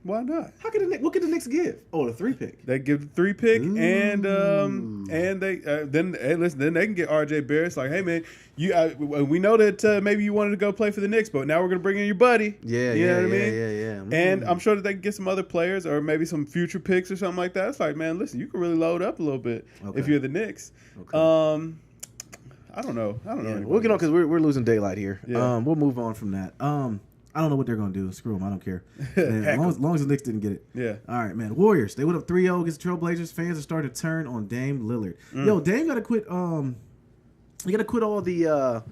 Why not? How could the Knicks? What could the Knicks give? Oh, the 3 pick. They give the 3 pick, and they then hey, listen. Then they can get RJ Barrett. It's like, hey man, we know that maybe you wanted to go play for the Knicks, but now we're gonna bring in your buddy. Yeah, you know what I mean? Yeah. And I'm sure that they can get some other players or maybe some future picks or something like that. It's like, man, listen, you can really load up a little bit if you're the Knicks. Okay. I don't know. We'll get on because we're losing daylight here. Yeah. We'll move on from that. I don't know what they're going to do. Screw them. I don't care. Man, as long as the Knicks didn't get it. Yeah. All right, man. Warriors. They went up 3-0 against the Trailblazers. Fans are starting to turn on Dame Lillard. Yo, Dame got to quit. You got to quit all the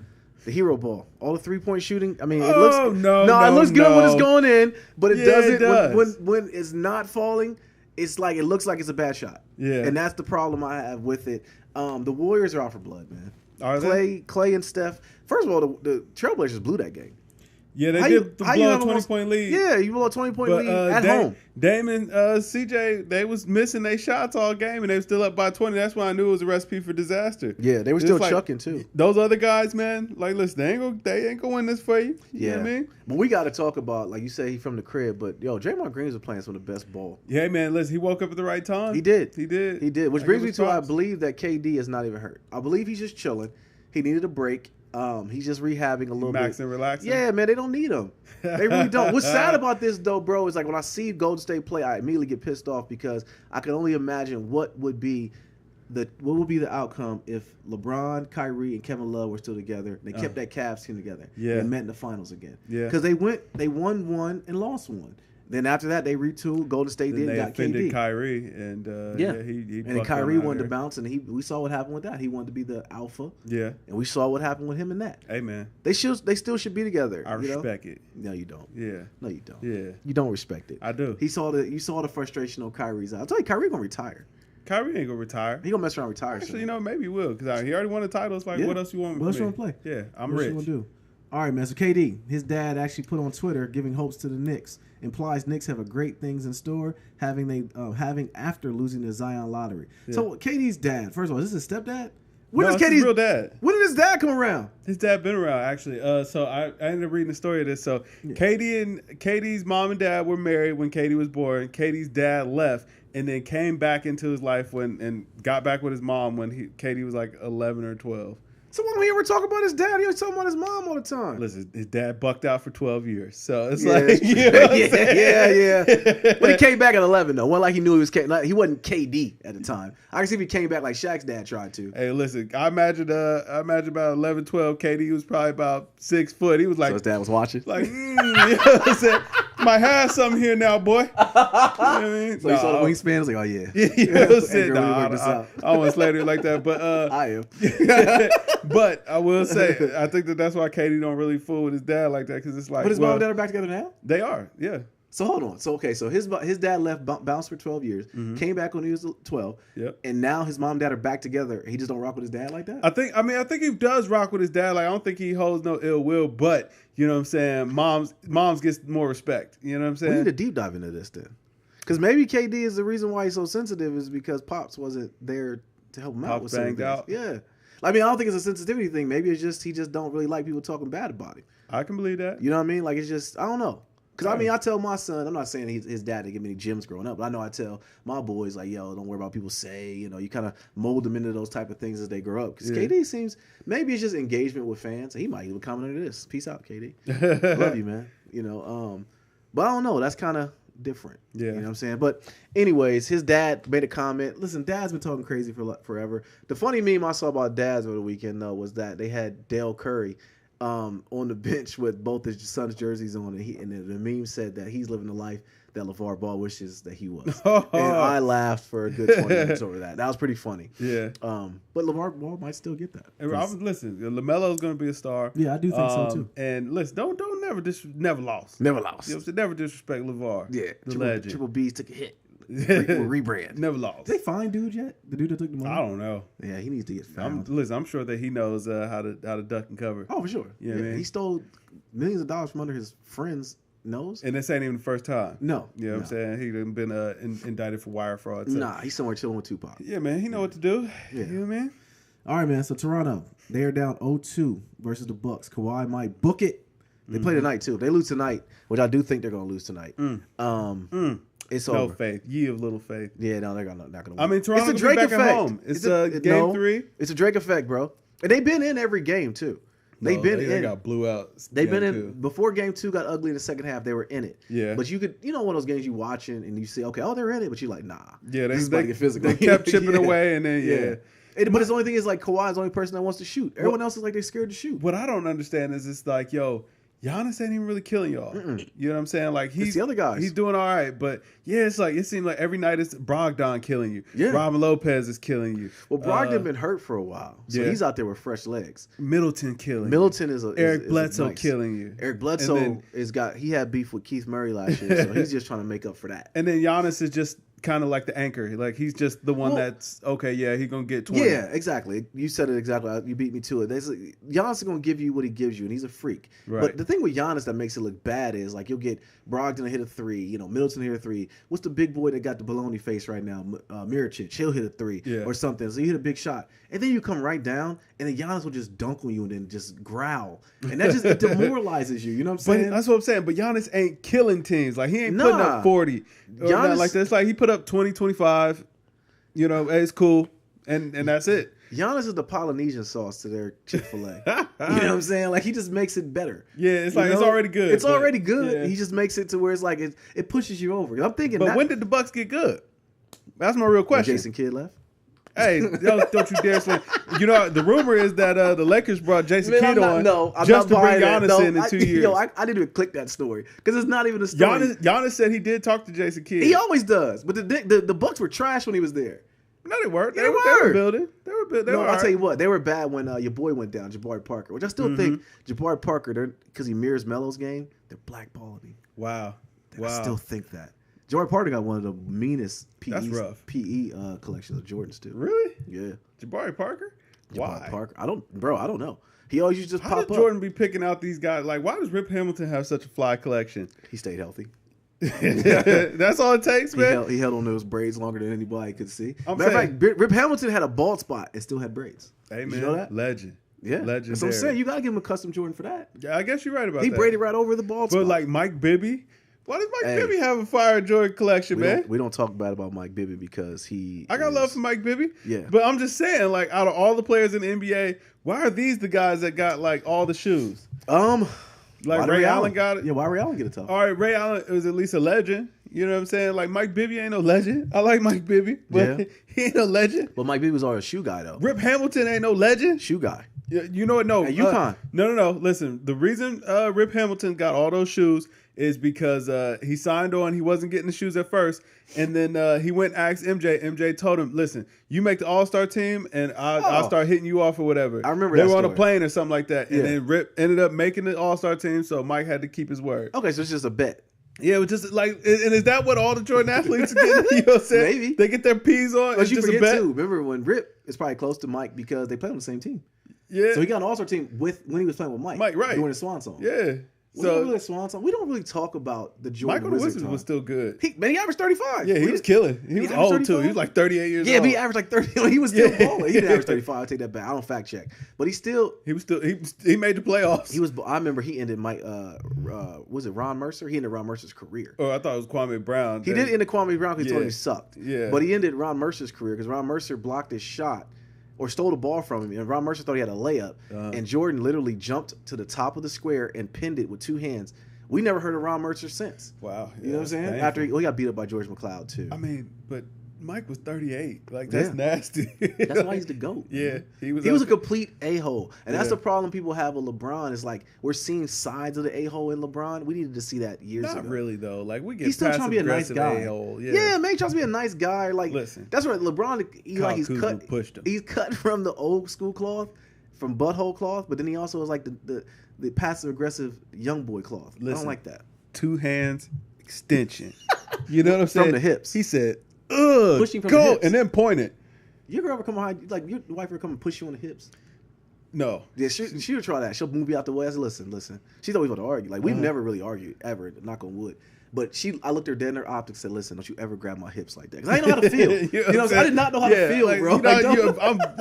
hero ball, all the 3-point shooting. I mean, it looks it looks good when it's going in, but it doesn't. It does. When it's not falling, it's like it looks like it's a bad shot. Yeah. And that's the problem I have with it. The Warriors are out for blood, man. Are they? Clay and Steph. First of all, the Trailblazers blew that game. Yeah, they did blow a 20-point lead. Yeah, you blew a 20-point lead at home. Dame and CJ, they was missing their shots all game, and they were still up by 20. That's why I knew it was a recipe for disaster. Yeah, they were still chucking, too. Those other guys, man, like, listen, they ain't gonna win this for you. You know what I mean? But we got to talk about, like you say, he from the crib, but, yo, Draymond Green was playing some of the best ball. Yeah, man, listen, he woke up at the right time. He did. He did. Which brings me to, I believe that KD is not even hurt. I believe he's just chilling. He needed a break. He's just rehabbing a little bit. Maxing, relaxing. Yeah, man, they don't need him. They really don't. What's sad about this, though, bro, is like when I see Golden State play, I immediately get pissed off because I can only imagine what would be the outcome if LeBron, Kyrie, and Kevin Love were still together. They kept that Cavs team together. Yeah. And met in the finals again. Yeah. Because they won one and lost one. Then after that, they retooled. Golden State then did. They Got offended KD. Kyrie, and he and then Kyrie wanted to bounce, and we saw what happened with that. He wanted to be the alpha. Yeah, and we saw what happened with him in that. Hey man, they still should be together. I respect it. No, you don't. Yeah, no, you don't. Yeah, you don't respect it. I do. You saw the frustration on Kyrie's eye. I'll tell you, Kyrie gonna retire. Kyrie ain't gonna retire. He gonna mess around and retire. Actually, you know, maybe he will because he already won the title. It's like, what else you want? What else you want to play? Yeah, I'm what rich. You want to do? All right, man. So KD, his dad actually put on Twitter giving hopes to the Knicks. Implies Knicks have a great things in store, having after losing the Zion lottery. Yeah. So KD's dad, first of all, is this his stepdad? When is KD's real dad? When did his dad come around? His dad been around actually. So I ended up reading the story of this. So KD's mom and dad were married when KD was born. KD's dad left and then came back into his life and got back with his mom when KD was like 11 or 12. So when we ever talk about his dad, he was talking about his mom all the time. Listen, his dad bucked out for 12 years. So it's yeah. But he came back at 11, though. Wasn't like he knew he was he wasn't KD at the time. I can see if he came back like Shaq's dad tried to. Hey, listen, I imagine about 11, 12, KD was probably about 6 foot. He was like... So his dad was watching? Like, you know what I'm saying? Might have something here now, boy. You know what I mean? So he saw the wingspan, was like, oh, yeah. I wasn't slated like that, but... I am. But I will say, I think that's why KD don't really fool with his dad like that because it's like... But his mom and dad are back together now? They are, yeah. So hold on. So his dad left, bounced for 12 years, came back when he was 12, and now his mom and dad are back together. He just don't rock with his dad like that? I think he does rock with his dad. Like I don't think he holds no ill will, but you know what I'm saying? Moms gets more respect. You know what I'm saying? We need to deep dive into this then. Because maybe KD is the reason why he's so sensitive is because Pops wasn't there to help him out with certain things. Yeah. I mean, I don't think it's a sensitivity thing. Maybe it's just he just don't really like people talking bad about him. I can believe that. You know what I mean? Like it's just I don't know. Because, I mean, I tell my son, I'm not saying his dad didn't give me any gems growing up, but I know I tell my boys, like, yo, don't worry about what people say. You know, you kind of mold them into those type of things as they grow up. Because KD seems, maybe it's just engagement with fans. He might even comment on this. Peace out, KD. Love you, man. You know, but I don't know. That's kind of different. Yeah. You know what I'm saying? But anyways, his dad made a comment. Listen, Dad's been talking crazy for forever. The funny meme I saw about Dad's over the weekend, though, was that they had Dale Curry on the bench with both his son's jerseys on, and the meme said that he's living the life that LeVar Ball wishes that he was. And I laughed for a good 20 minutes over that. That was pretty funny. Yeah. But LeVar Ball might still get that. Listen, LaMelo's going to be a star. Yeah, I do think so too. And listen, don't never lost. Never lost. You know, never disrespect LeVar. Yeah. The legend. Triple B's took a hit. Rebrand. Never lost. Did they find dude yet? The dude that took the money? I don't know. Yeah, he needs to get found. I'm sure that he knows how to duck and cover. Oh, for sure. Yeah, man. He stole millions of dollars from under his friends' nose. And this ain't even the first time. No. You know what I'm saying? He done been indicted for wire fraud. So. Nah, he's somewhere chilling with Tupac. Yeah, man. He know what to do. Yeah. You know what I mean? All right, man. So Toronto, they are down 0-2 versus the Bucks. Kawhi might book it. They play tonight too. If they lose tonight, which I do think they're going to lose tonight. It's over. No faith. Ye of little faith. Yeah, no, they're not going to win. I mean, Toronto it's a Drake back effect. At home. It's game 3. It's a Drake effect, bro. And they've been in every game too. They got blew out. They've been in before game 2 got ugly in the second half. They were in it. Yeah. But you could, one of those games you watching and you see, okay, they're in it, but you're like, nah. Yeah, they get physical. They kept chipping away, and then But it's the only thing is like Kawhi's the only person that wants to shoot. Everyone else is like they're scared to shoot. What I don't understand is it's like, Giannis ain't even really killing y'all. You know what I'm saying? Like it's the other guys. He's doing all right, but it's like it seems like every night it's Brogdon killing you. Yeah. Robin Lopez is killing you. Well, Brogdon been hurt for a while, so he's out there with fresh legs. Middleton killing. Middleton you. is Eric Bledsoe nice. Killing you. Eric Bledsoe he had beef with Keith Murray last year, so he's just trying to make up for that. And then Giannis is just kind of like the anchor. Like he's just the one that's okay. Yeah, he's gonna get 20. Yeah, exactly. You said it exactly. You beat me to it. Giannis is gonna give you what he gives you, and he's a freak. Right. But the thing with Giannis that makes it look bad is like you'll get Brogdon to hit a 3. Middleton to hit a 3. What's the big boy that got the baloney face right now? Miricic. He'll hit a 3 or something. So you hit a big shot, and then you come right down, and then Giannis will just dunk on you and then just growl, and that just demoralizes you. You know what I'm saying? But that's what I'm saying. But Giannis ain't killing teams. Like he ain't putting up 40. Giannis, like this. Like he put up 20, 25. It's cool, and that's it. Giannis is the Polynesian sauce to their Chick-fil-A. You know what I'm saying? Like he just makes it better. Yeah, it's like it's already good. It's already good. Yeah. He just makes it to where it's like it pushes you over. I'm thinking. But when did the Bucks get good? That's my real question. When Jason Kidd left. Hey, don't you dare say. The rumor is that the Lakers brought Jason Kidd on just to bring Giannis in 2 years. I didn't even click that story because it's not even a story. Giannis said he did talk to Jason Kidd. He always does, but the Bucks were trash when he was there. No, they weren't. They were building. They were building. No, I'll tell you what. They were bad when your boy went down, Jabari Parker, which I still think Jabari Parker, because he mirrors Melo's game, they're blackballing him. Wow. I still think that. Jabari Parker got one of the meanest PE collections of Jordans too. Really? Yeah. Jabari Parker? Why? Parker? I don't know. He always used to just pop up. How did Jordan be picking out these guys? Like, why does Rip Hamilton have such a fly collection? He stayed healthy. That's all it takes, man. He held on those braids longer than anybody could see. Matter of fact, Rip Hamilton had a bald spot and still had braids. Hey, man. Did you know that? Legend. Yeah. Legendary. That's what I'm saying. You got to give him a custom Jordan for that. Yeah, I guess you're right about that. He braided right over the bald spot. But like Mike Bibby. Why does Mike Bibby have a fire Jordan collection, man? We don't talk bad about Mike Bibby because I got love for Mike Bibby. Yeah. But I'm just saying, like, out of all the players in the NBA, why are these the guys that got, like, all the shoes? Like Ray Allen got it? Yeah, why Ray Allen get it tough? All right, Ray Allen was at least a legend. You know what I'm saying? Like, Mike Bibby ain't no legend. I like Mike Bibby, but he ain't no legend. But Mike Bibby was already a shoe guy, though. Rip Hamilton ain't no legend. Shoe guy. You know what? No. At UConn. No. Listen, the reason Rip Hamilton got all those shoes is because he signed on. He wasn't getting the shoes at first. And then he went and asked MJ. MJ told him, listen, you make the All-Star team and I'll start hitting you off or whatever. I remember they that were story. on a plane or something like that. And then Rip ended up making the All-Star team, so Mike had to keep his word. Okay, so it's just a bet. Yeah, but just like, and is that what all the Jordan athletes get? You know what I'm saying? Maybe. They get their P's on. But you forget, too. Remember when Rip is probably close to Mike because they played on the same team. Yeah. So he got an All-Star team when he was playing with Mike. Mike, right. Doing his swan song. Yeah. So we don't really talk about the Jordan Michael the Wizard Wizard was still good. He averaged 35. Yeah, he was killing. He was old 35? Too. He was like 38 years old. Yeah, but he averaged like 30. He was still balling. He didn't average 35. I'll take that back. I don't fact check. But he made the playoffs. I remember he ended was it Ron Mercer? He ended Ron Mercer's career. Oh, I thought it was Kwame Brown. He did end Kwame Brown because he told him he sucked. Yeah. But he ended Ron Mercer's career because Ron Mercer blocked his shot or stole the ball from him, and Ron Mercer thought he had a layup, and Jordan literally jumped to the top of the square and pinned it with two hands. We never heard of Ron Mercer since. Wow. You know what I'm saying? Painful. After he got beat up by George McLeod, too. I mean, but Mike was 38. Like, that's nasty. That's why he's the GOAT. Yeah. He was a complete a-hole. And that's the problem people have with LeBron is, like, we're seeing sides of the a-hole in LeBron. We needed to see that years ago. Not really, though. Like, we get he's still trying to be a nice guy. A-hole. Yeah, man, he tries to be a nice guy. Like, listen, that's right. LeBron, he's cut from the old school cloth, from butthole cloth, but then he also is like the passive-aggressive young boy cloth. Listen, I don't like that. Two hands extension. You know what I'm saying? From the hips. He said, ugh, pushing from the hips. And then pointed. You ever come behind, like, your wife ever come and push you on the hips? No. Yeah, she'll try that. She'll move you out the way. I said, listen. She's always going to argue. Like, we've never really argued, ever, knock on wood. But I looked her dead in her optics and said, listen, don't you ever grab my hips like that. Because I didn't know how to feel. you know what I'm saying? I did not know how to feel, like, bro.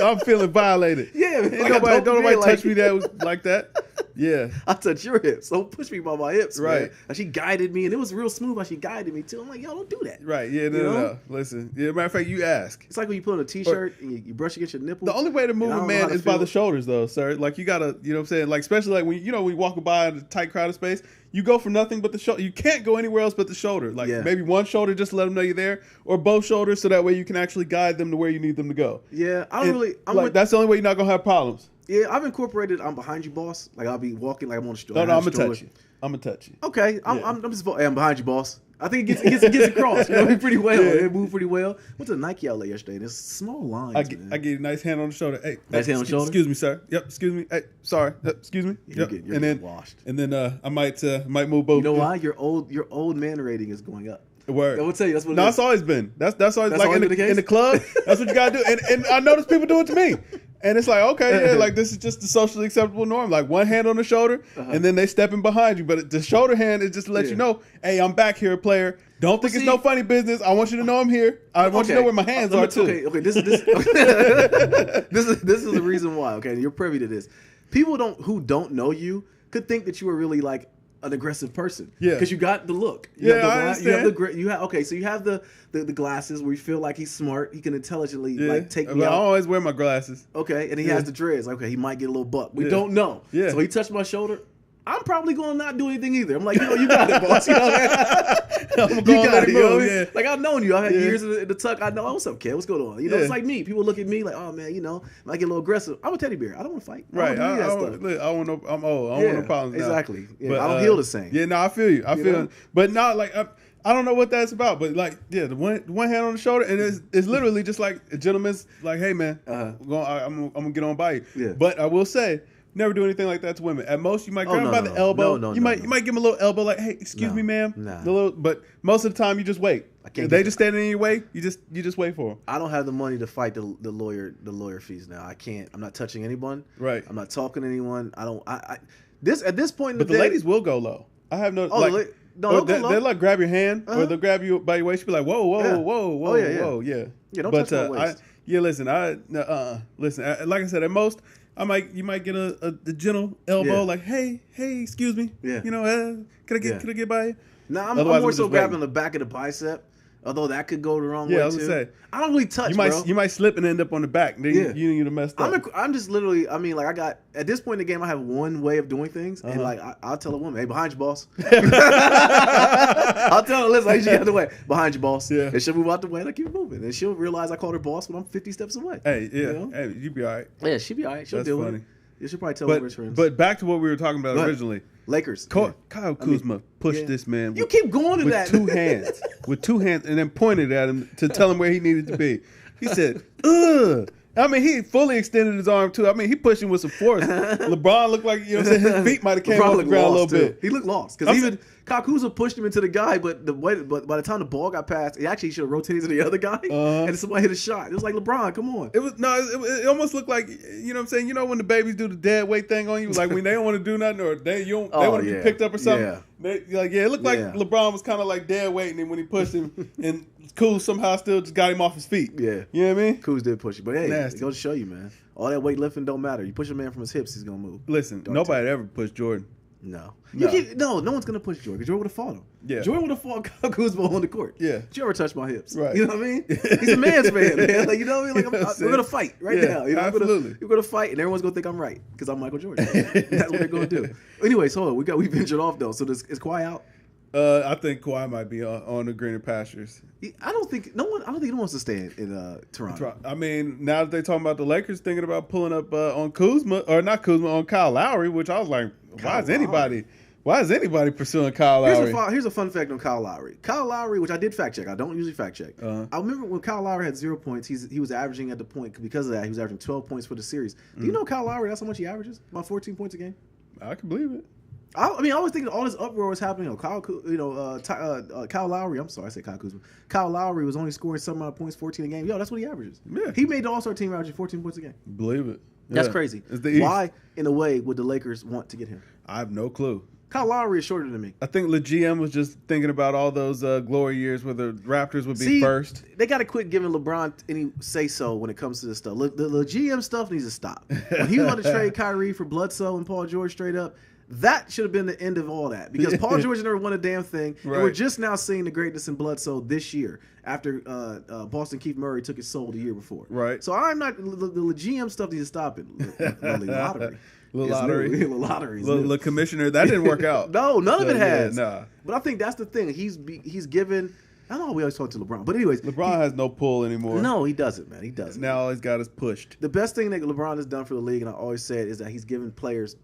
I'm feeling violated. Yeah. Don't nobody touch me like that. Yeah. I touch your hips. Don't push me by my hips, right. Man. And she guided me, and it was real smooth how she guided me, too. I'm like, yo, don't do that. Right. Yeah, no. Listen. Yeah, matter of fact, you ask. It's like when you put on a T-shirt and you brush against your nipple. The only way to move a man is by the shoulders, though, sir. Like, you got to, you know what I'm saying? Like, especially like when you walk by in a tight crowded space, you go for nothing but the shoulder. You can't go anywhere else but the shoulder. Like, maybe one shoulder just to let them know you're there, or both shoulders so that way you can actually guide them to where you need them to go. Yeah, that's the only way you're not going to have problems. Yeah, I've incorporated I'm behind you, boss. Like, I'll be walking like I'm on the stroller. No, I'm going to touch you. I'm going to touch you. Okay, I'm behind you, boss. I think it gets across. You know, pretty well. It moved pretty well. Went to a Nike outlet yesterday. There's small lines. I get a nice hand on the shoulder. Hey, nice hand on the shoulder. Excuse me, sir. Yep. Excuse me. Hey, sorry. Excuse me. Yep. You're getting washed. And then I might move both. You know why? Your old man rating is going up. Word. I will tell you that's what. No, it's always been. That's always like in the club. That's what you gotta do. And I notice people do it to me. And it's like, okay, yeah, like this is just the socially acceptable norm. Like one hand on the shoulder, and then they stepping behind you. But the shoulder hand is just to let you know, hey, I'm back here, player. Don't think it's no funny business. I want you to know I'm here. I want you to know where my hands are too. Okay. This is the reason why. Okay, you're privy to this. People who don't know you could think that you are really like an aggressive person. Yeah. Because you got the look. I understand. So you have the glasses where you feel like he's smart. He can intelligently like take me out. I always wear my glasses. Okay. And he has the dreads. Okay, he might get a little buck. We don't know. Yeah. So he touched my shoulder. I'm probably going to not do anything either. I'm like, you got it, boss. You know I'm going to let it move. Yeah. Like, I've known you. I've had years in the tuck. I know, what's up, kid? What's going on? You know, it's like me. People look at me like, oh, man, I get a little aggressive. I'm a teddy bear. I don't want to fight. Right. I'm old. I don't want no problems now. Exactly. Yeah, but, I don't feel the same. Yeah, no, I feel you. I feel it. But not like... I don't know what that's about, but like, yeah, the one hand on the shoulder, and it's literally just like a gentleman's like, hey, man, I'm going to get on by you. Yeah. But I will say... Never do anything like that to women. At most, you might grab them by the elbow. You might give them a little elbow, like, "Hey, excuse me, ma'am." But most of the time, you just wait. If they just standing in your way, you just wait for them. I don't have the money to fight the lawyer fees now. I can't. I'm not touching anyone. Right. I'm not talking to anyone. I don't. At this point in the day, the ladies will go low. I have no. They'll like grab your hand or they'll grab you by your waist. Be like, whoa, yeah. Yeah, don't touch my waist. Listen. Listen. Like I said, at most. You might get a gentle elbow, like, hey, excuse me. Yeah. Could I get by you? No, I'm more so grabbing the back of the bicep. Although that could go the wrong way, too. I was gonna say. I don't really touch, bro. You might slip and end up on the back. Then you messed up. I'm just literally, I got, at this point in the game, I have one way of doing things. And, like, I'll tell a woman, hey, behind you, boss. I'll tell her, listen, I usually get out the way. Behind you, boss. Yeah. And she'll move out the way and I keep moving. And she'll realize I called her boss when I'm 50 steps away. Hey, yeah. Hey, you be all right. Yeah, she'll be all right. She'll deal with it. You should probably tell her his friends. But back to what we were talking about originally. Lakers. Kyle Kuzma pushed this man. You keep going to that. With two hands, and then pointed at him to tell him where he needed to be. He said, "Ugh," I mean, he fully extended his arm too. I mean, he pushed him with some force. LeBron looked like, you know what I'm saying, his feet might have came off the ground a little bit. He looked lost because even Kyle Kuzma pushed him into the guy, but by the time the ball got passed, he actually should have rotated to the other guy, and somebody hit a shot. It was like, LeBron, come on. It almost looked like, you know what I'm saying, you know when the babies do the dead weight thing on you, like when they don't want to do nothing or they want to be picked up or something. Yeah. It looked like LeBron was kind of like dead weight, and then when he pushed him, and Kuz somehow still just got him off his feet. Yeah. You know what I mean? Kuz did push you. But hey, it goes to show you, man. All that weightlifting don't matter. You push a man from his hips, he's going to move. Listen, nobody ever pushed Jordan. No. No one's going to push Jordan because Jordan would have fought him. Yeah. Jordan would have fought Kyle Kuzma on the court. Yeah. Did you ever touch my hips? Right. You know what I mean? He's a man's man, man. Like, you know what I mean? Like, we're going to fight right now. You know, absolutely. We're going to fight, and everyone's going to think I'm right because I'm Michael Jordan. That's what they're going to do. Anyways, hold on. We ventured off, though. So is Kawhi out? I think Kawhi might be on the greener pastures. I don't think no one wants to stay in Toronto. I mean, now that they're talking about the Lakers thinking about pulling up on on Kyle Lowry, which I was like, why is anybody pursuing Kyle Lowry? Here's a fun fact on Kyle Lowry. Kyle Lowry, which I did fact check. I don't usually fact check. I remember when Kyle Lowry had 0 points, he was averaging at the point, because of that, he was averaging 12 points for the series. Do you know Kyle Lowry, that's how much he averages? About 14 points a game? I can believe it. I was thinking all this uproar was happening. Kyle Lowry. I'm sorry, I said Kyle Kuzma. Kyle Lowry was only scoring some amount of points, 14 a game. That's what he averages. Yeah. He made the All-Star team averaging 14 points a game. Believe it. That's crazy. Why, in a way, would the Lakers want to get him? I have no clue. Kyle Lowry is shorter than me. I think the GM was just thinking about all those glory years where the Raptors would be first. They got to quit giving LeBron any say-so when it comes to this stuff. The GM stuff needs to stop. When he wanted to trade Kyrie for Bledsoe and Paul George straight up, that should have been the end of all that, because Paul George never won a damn thing. Right. And we're just now seeing the greatness in Bledsoe this year after Boston Keith Murray took his soul the year before. Right. So I'm not the GM stuff needs to stop it. The commissioner, that didn't work out. No, none of it has. Nah. But I think that's the thing. He's given. I don't know. We always talk to LeBron, but anyways, LeBron has no pull anymore. No, he doesn't, man. He doesn't. Now all he's got is pushed. The best thing that LeBron has done for the league, and I always say it, is that he's given players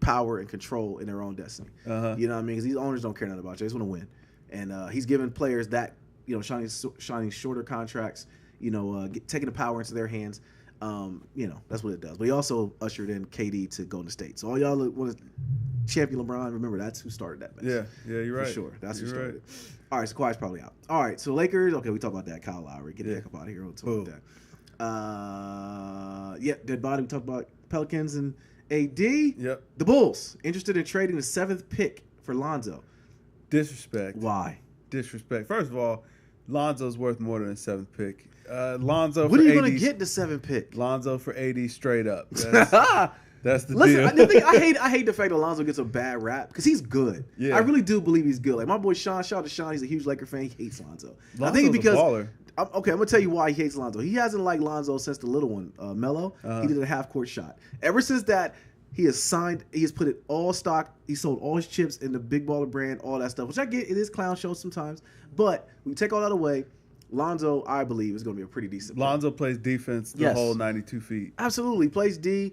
power and control in their own destiny. You know what I mean? Because these owners don't care nothing about you; they just want to win. And he's given players that, shining shorter contracts. Taking the power into their hands. That's what it does. But he also ushered in KD to Golden State. So all y'all want to champion LeBron, remember that's who started that mess. Yeah, you're right. For sure. That's who started it. All right, so Kawhi's probably out. All right, so Lakers. Okay, we talked about that. Kyle Lowry. Get the heck up out of here. We'll talk about that. Dead body. We talked about Pelicans and AD. Yep. The Bulls interested in trading the 7th pick for Lonzo. Disrespect. Why? Disrespect. First of all, Lonzo's worth more than a 7th pick. Lonzo. What are you going to get the 7th pick? Lonzo for AD straight up. That's the deal. I hate the fact that Lonzo gets a bad rap because he's good. Yeah. I really do believe he's good. Like my boy Sean, shout out to Sean. He's a huge Laker fan. He hates Lonzo. I think because a baller. I'm going to tell you why he hates Lonzo. He hasn't liked Lonzo since the little one, Melo. He did a half-court shot. Ever since that, he has put it all stock. He sold all his chips in the Big Baller brand, all that stuff, which I get. It is clown show sometimes. But when you take all that away, Lonzo, I believe, is going to be a pretty decent player. Lonzo plays defense the whole 92 feet. Absolutely. He plays D.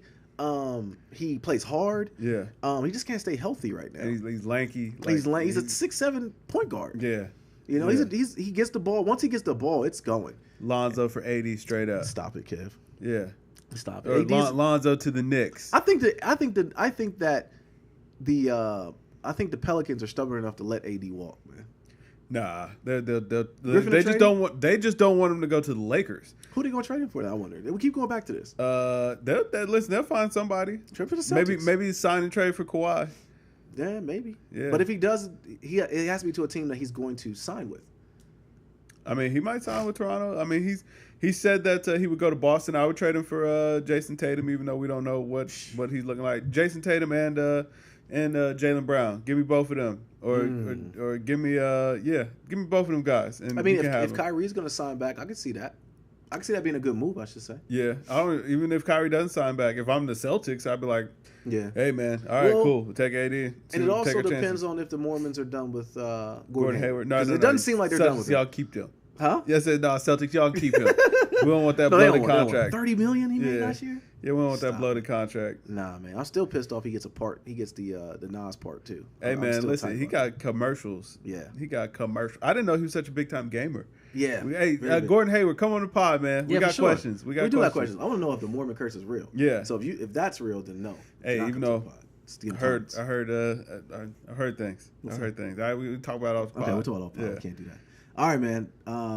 He plays hard. Yeah. He just can't stay healthy right now. And he's lanky. He's a 6'7" point guard. Yeah. He gets the ball. Once he gets the ball, it's going. Lonzo for AD straight up. Stop it, Kev. Yeah. Stop it. Or Lonzo to the Knicks. I think the Pelicans are stubborn enough to let AD walk, man. Nah, they just don't want him to go to the Lakers. Who are they gonna trade him for? I wonder. We keep going back to this. They'll find somebody. Trade for the Celtics. Maybe sign and trade for Kawhi. Yeah, maybe. Yeah. But if he does, it has to be to a team that he's going to sign with. I mean, he might sign with Toronto. I mean, he said that he would go to Boston. I would trade him for Jason Tatum, even though we don't know what he's looking like. Jason Tatum and Jaylen Brown. Give me both of them, or give me both of them guys. And I mean, if Kyrie's going to sign back, I could see that. I can see that being a good move, I should say. Yeah, even if Kyrie doesn't sign back, if I'm the Celtics, I'd be like, hey man, all right, cool, we'll take AD. And it also depends on if the Mormons are done with Gordon Hayward. No, it doesn't seem like they're done with him. Y'all keep them. Huh? Yeah, I said, no, Celtics, y'all can keep him. We don't want that bloated contract. $30 million he made last year? Yeah, we don't want that bloated contract. Nah, man. I'm still pissed off he gets a part. He gets the Nas part, too. Hey, man, listen, he got commercials. Yeah. He got commercials. I didn't know he was such a big-time gamer. Yeah. Hey, Gordon Hayward, come on the pod, man. We got questions. We do have questions. I want to know if the Mormon curse is real. Yeah. So if that's real, then no. Hey, even though I heard things. I heard things. We talk about it off the pod. Okay, we'll talk about it off the pod. We can't do that. All right, man.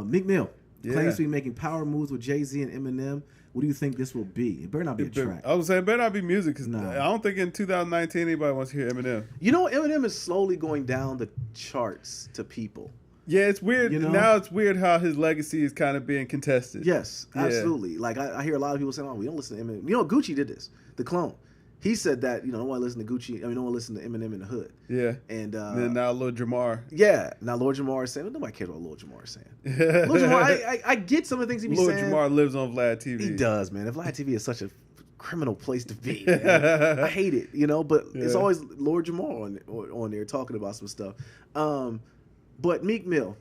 Meek Mill claims to be making power moves with Jay-Z and Eminem. What do you think this will be? It better not be a track. I was saying it better not be music because I don't think in 2019 anybody wants to hear Eminem. You know, Eminem is slowly going down the charts to people. Yeah, it's weird. You know? Now it's weird how his legacy is kind of being contested. Yes, absolutely. Like I hear a lot of people saying, "Oh, we don't listen to Eminem." You know, Gucci did this. The clone. He said that no one listen to Gucci. I mean, no one listen to Eminem in the hood. Yeah, and then now Lil Jamar. Yeah, now Lil Jamar is saying, well, nobody cares what Lil Jamar is saying. Lil Jamar, I get some of the things he be saying. Lil Jamar lives on Vlad TV. He does, man. And Vlad TV is such a criminal place to be. Man. I hate it, but it's always Lil Jamar on there talking about some stuff. But Meek Mill.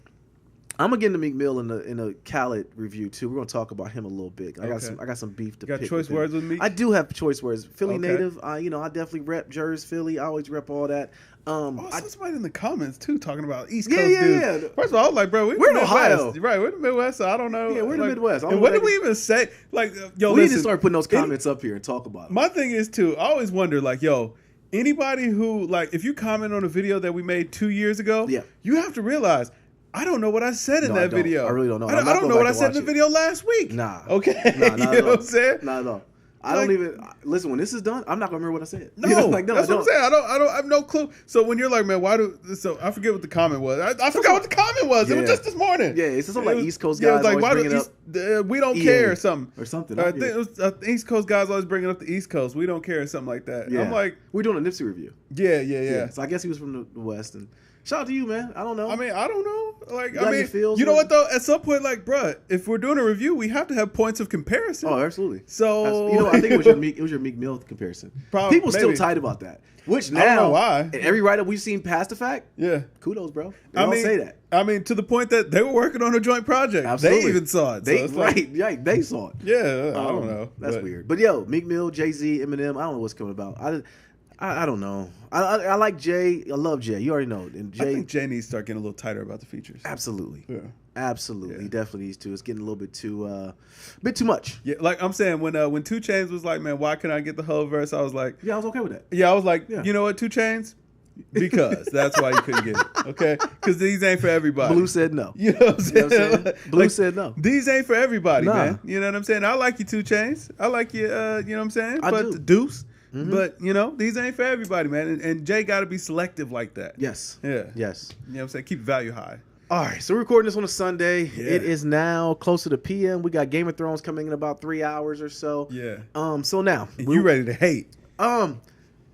I'm gonna get into Meek Mill in a Khaled review too. We're gonna talk about him a little bit. I got some beef to pick. Got choice words with Meek? I do have choice words. Philly native. I definitely rep Jersey, Philly. I always rep all that. I saw somebody in the comments too talking about East Coast dudes. Yeah. First of all, I was like, bro, we're in Ohio, right? We're in the Midwest. So I don't know. Yeah, we're in the Midwest. And what did we even say? Like, yo, we need to start putting those comments up here and talk about it. My thing is too. I always wonder, like, yo. Anybody who if you comment on a video that we made 2 years ago, you have to realize. I don't know what I said in that video. I really don't know. I don't know what I said in the video last week. Nah. Okay. Nah, you know what I'm saying? Not at all. I don't even listen. When this is done, I'm not gonna remember what I said. No, that's what I'm saying. I have no clue. So when you're like, man, so I forget what the comment was. I forgot what the comment was. It was just this morning. Yeah, it's something like East Coast guys always bringing up. We don't care or something. Or something. I think it was East Coast guys always bringing up the East Coast. We don't care or something like that. Yeah. I'm like, we're doing a Nipsey review. Yeah. So I guess he was from the West and. Shout out to you, man. I don't know. I mean, I don't know. Like, you know what though? At some point, like, bruh, if we're doing a review, we have to have points of comparison. Oh, absolutely. So I think it was your Meek Mill comparison. People still tight about that. Which now, I don't know why. And every write-up we've seen past the fact. Yeah. Kudos, bro. They don't say that. I mean, to the point that they were working on a joint project. Absolutely. They even saw it. They saw it. Yeah, I don't know. That's weird. But Meek Mill, Jay-Z, Eminem. I don't know what's coming about. I don't know. I like Jay. I love Jay. You already know. And I think Jay needs to start getting a little tighter about the features. Absolutely. Yeah. Absolutely. Yeah. He definitely needs to. It's getting a little bit too much. Yeah, like I'm saying, when 2 Chainz was like, man, why can't I get the whole verse? I was like, yeah, I was okay with that. Yeah, I was like, you know what, 2 Chainz? Because that's why you couldn't get it. Okay? Because these ain't for everybody. Blue said no. You know what I'm saying? Blue said no. These ain't for everybody, man. You know what I'm saying? I like you, 2 Chainz. I like you, you know what I'm saying? I do. Deuce. Mm-hmm. But, these ain't for everybody, man. And Jay got to be selective like that. Yes. Yeah. Yes. You know what I'm saying? Keep value high. All right. So we're recording this on a Sunday. Yeah. It is now closer to PM. We got Game of Thrones coming in about 3 hours or so. Yeah. So now. You ready to hate? I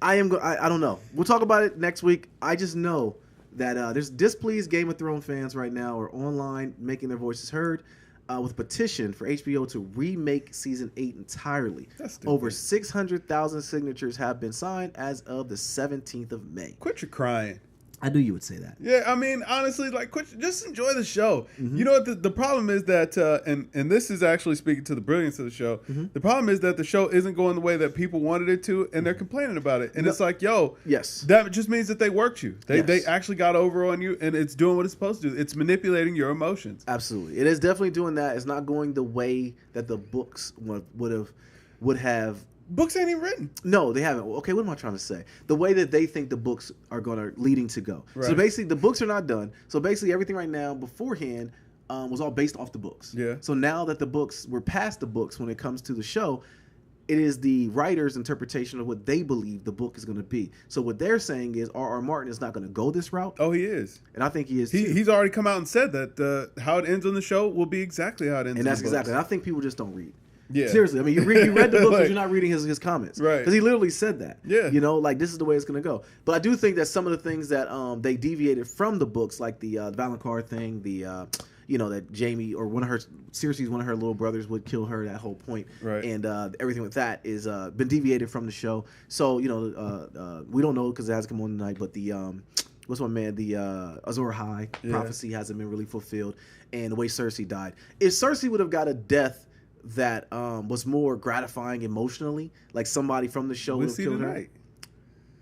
don't know. We'll talk about it next week. I just know that there's displeased Game of Thrones fans right now are online making their voices heard. With a petition for HBO to remake season 8 entirely. Over 600,000 signatures have been signed as of the 17th of May. Quit your crying. I knew you would say that. Yeah, I mean, honestly, just enjoy the show. Mm-hmm. You know what? The problem is that, and this is actually speaking to the brilliance of the show, the problem is that the show isn't going the way that people wanted it to, and they're complaining about it. And it's like, yo, that just means that they worked you. They actually got over on you, and it's doing what it's supposed to do. It's manipulating your emotions. Absolutely. It is definitely doing that. It's not going the way that the books would have. Books ain't even written. No, they haven't. Okay, what am I trying to say? The way that they think the books are leading to go. Right. So basically, the books are not done. So basically, everything right now beforehand was all based off the books. Yeah. So now that we're past the books when it comes to the show, it is the writer's interpretation of what they believe the book is going to be. So what they're saying is R.R. Martin is not going to go this route. Oh, he is. And I think he is too. He's already come out and said that how it ends on the show will be exactly how it ends. And that's exactly. And I think people just don't read. Yeah. Seriously, I mean, you read the book, but you're not reading his comments, right? Because he literally said that. Yeah. This is the way it's going to go. But I do think that some of the things that they deviated from the books, like the Valonqar thing, that Jamie or one of her little brothers would kill her. That whole point, right? And everything with that is been deviated from the show. So we don't know because it hasn't come on tonight. But the what's my man? The Azor Ahai prophecy hasn't been really fulfilled, and the way Cersei died. If Cersei would have got a death that was more gratifying emotionally, like somebody from the show would have killed her.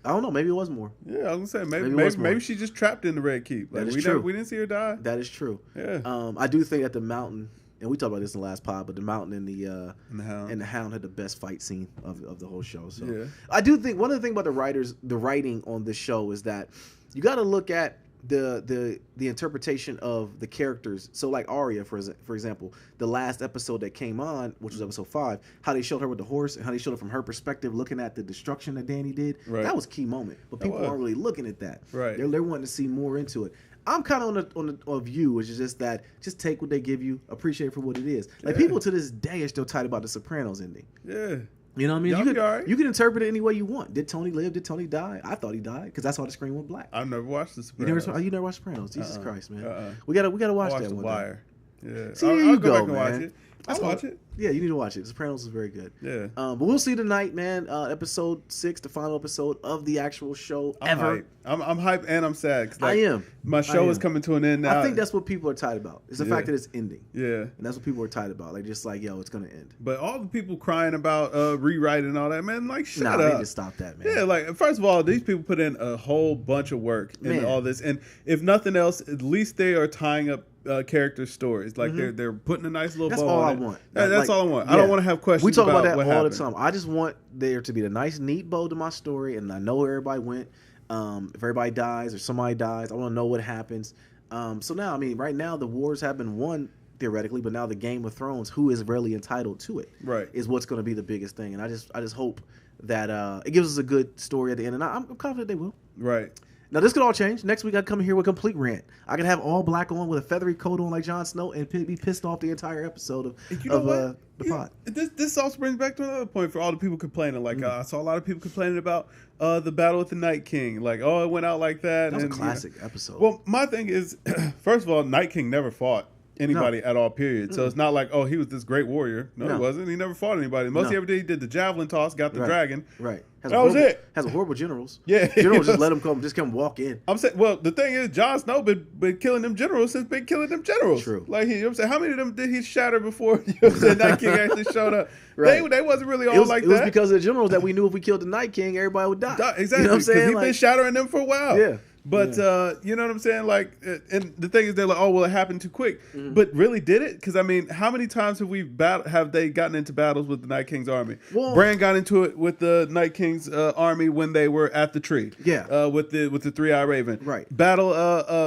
I don't know. Maybe it was more. Yeah, I was gonna say maybe she's just trapped in the Red Keep. Like, that is true. We didn't see her die. That is true. Yeah. I do think that the Mountain, and we talked about this in the last pod, but the Mountain and the Hound had the best fight scene of the whole show. So yeah. I do think one of the things about the writing on this show is that you got to look at the interpretation of the characters. So like Arya, for example, the last episode that came on, which was episode 5, how they showed her with the horse and how they showed it from her perspective, looking at the destruction that Dany did. Right. That was a key moment, but people aren't really looking at that. Right. They're wanting to see more into it. I'm kind of on a view, which is just that just take what they give you, appreciate it for what it is. Like people to this day are still tight about the Sopranos ending. Yeah. You know what I mean? You can interpret it any way you want. Did Tony live? Did Tony die? I thought he died because that's why the screen went black. I've never watched The Sopranos. You never watched Sopranos? Jesus Christ, man. We gotta watch that one. Wire. Yeah. See, there you go, man. Watch it. I'll watch it. Yeah, you need to watch it. The Sopranos is very good. Yeah. But we'll see tonight, man. Episode 6, the final episode of the actual show ever. I'm hyped and I'm sad. 'Cause, I am. My show is coming to an end now. I think that's what people are tight about. It's the fact that it's ending. Yeah. And that's what people are tight about. Like, just like, yo, it's going to end. But all the people crying about rewriting and all that, man, like, shut up. They need to stop that, man. Yeah, like, first of all, these people put in a whole bunch of work in all this. And if nothing else, at least they are tying up character stories. Like they're putting a nice little bow on it. Want. That's all I want. I don't want to have questions. We talk about that all happened. The time. I just want there to be a nice, neat bow to my story, and I know where everybody went. If everybody dies or somebody dies, I want to know what happens. So now, I mean, right now the wars have been won theoretically, but now the Game of Thrones, who is really entitled to it, right, is what's going to be the biggest thing. And I just hope that it gives us a good story at the end, and I'm confident they will. Right. Now, this could all change. Next week, I come here with a complete rant. I can have all black on with a feathery coat on like Jon Snow and be pissed off the entire episode of the pod. This also brings back to another point for all the people complaining. Like, I saw a lot of people complaining about the battle with the Night King. Like, oh, it went out like that. That was a classic episode. Well, my thing is, first of all, Night King never fought anybody at all, period. So it's not like, oh, he was this great warrior. No, he wasn't. He never fought anybody. Most he ever did, he did the javelin toss, got the dragon. Right. That was it. Has a horrible generals. Yeah. Generals just let him come walk in. I'm saying, well, the thing is, Jon Snow been killing them generals since been killing them generals. True. Like, you know what I'm saying? How many of them did he shatter before Night King actually showed up? Right. They wasn't really all like that. It was because of the generals that we knew if we killed the Night King, everybody would die. Exactly. You know what I'm saying? He's been shattering them for a while. Yeah. But you know what I'm saying? Like, and the thing is, they're like, oh, well, it happened too quick. But really, did it? Because I mean, how many times have they gotten into battles with the Night King's army? Well, Bran got into it with the Night King's army when they were at the tree. Yeah. With the Three-Eye Raven. Right. Battle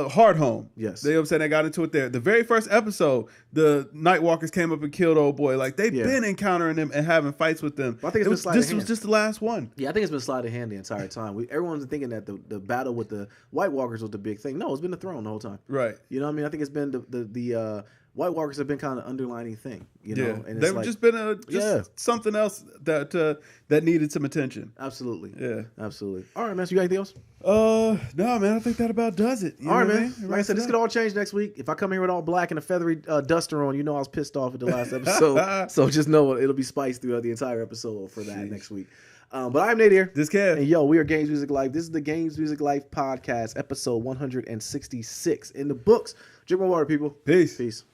Hardhome. Yes. You know what I'm saying? They got into it there. The very first episode, the Night Walkers came up and killed old boy. Like, they've been encountering them and having fights with them. Well, I think this was just the last one. Yeah, I think it's been sleight of hand the entire time. Everyone's thinking that the battle with the White Walkers was the big thing. No, it's been the throne the whole time. Right. You know what I mean? I think it's been the White Walkers have been kind of underlining thing. You know, and they've just been something else that needed some attention. Absolutely. Yeah. Absolutely. All right, man. So you got anything else? No, man. I think that about does it. All right, man. Like I said, this could all change next week. If I come here with all black and a feathery duster on, you know I was pissed off at the last episode. So just know it'll be spiced throughout the entire episode for that next week. But I'm Nate here. This Kev. And yo, we are Games Music Life. This is the Games Music Life podcast, episode 166. In the books. Drink more water, people. Peace. Peace.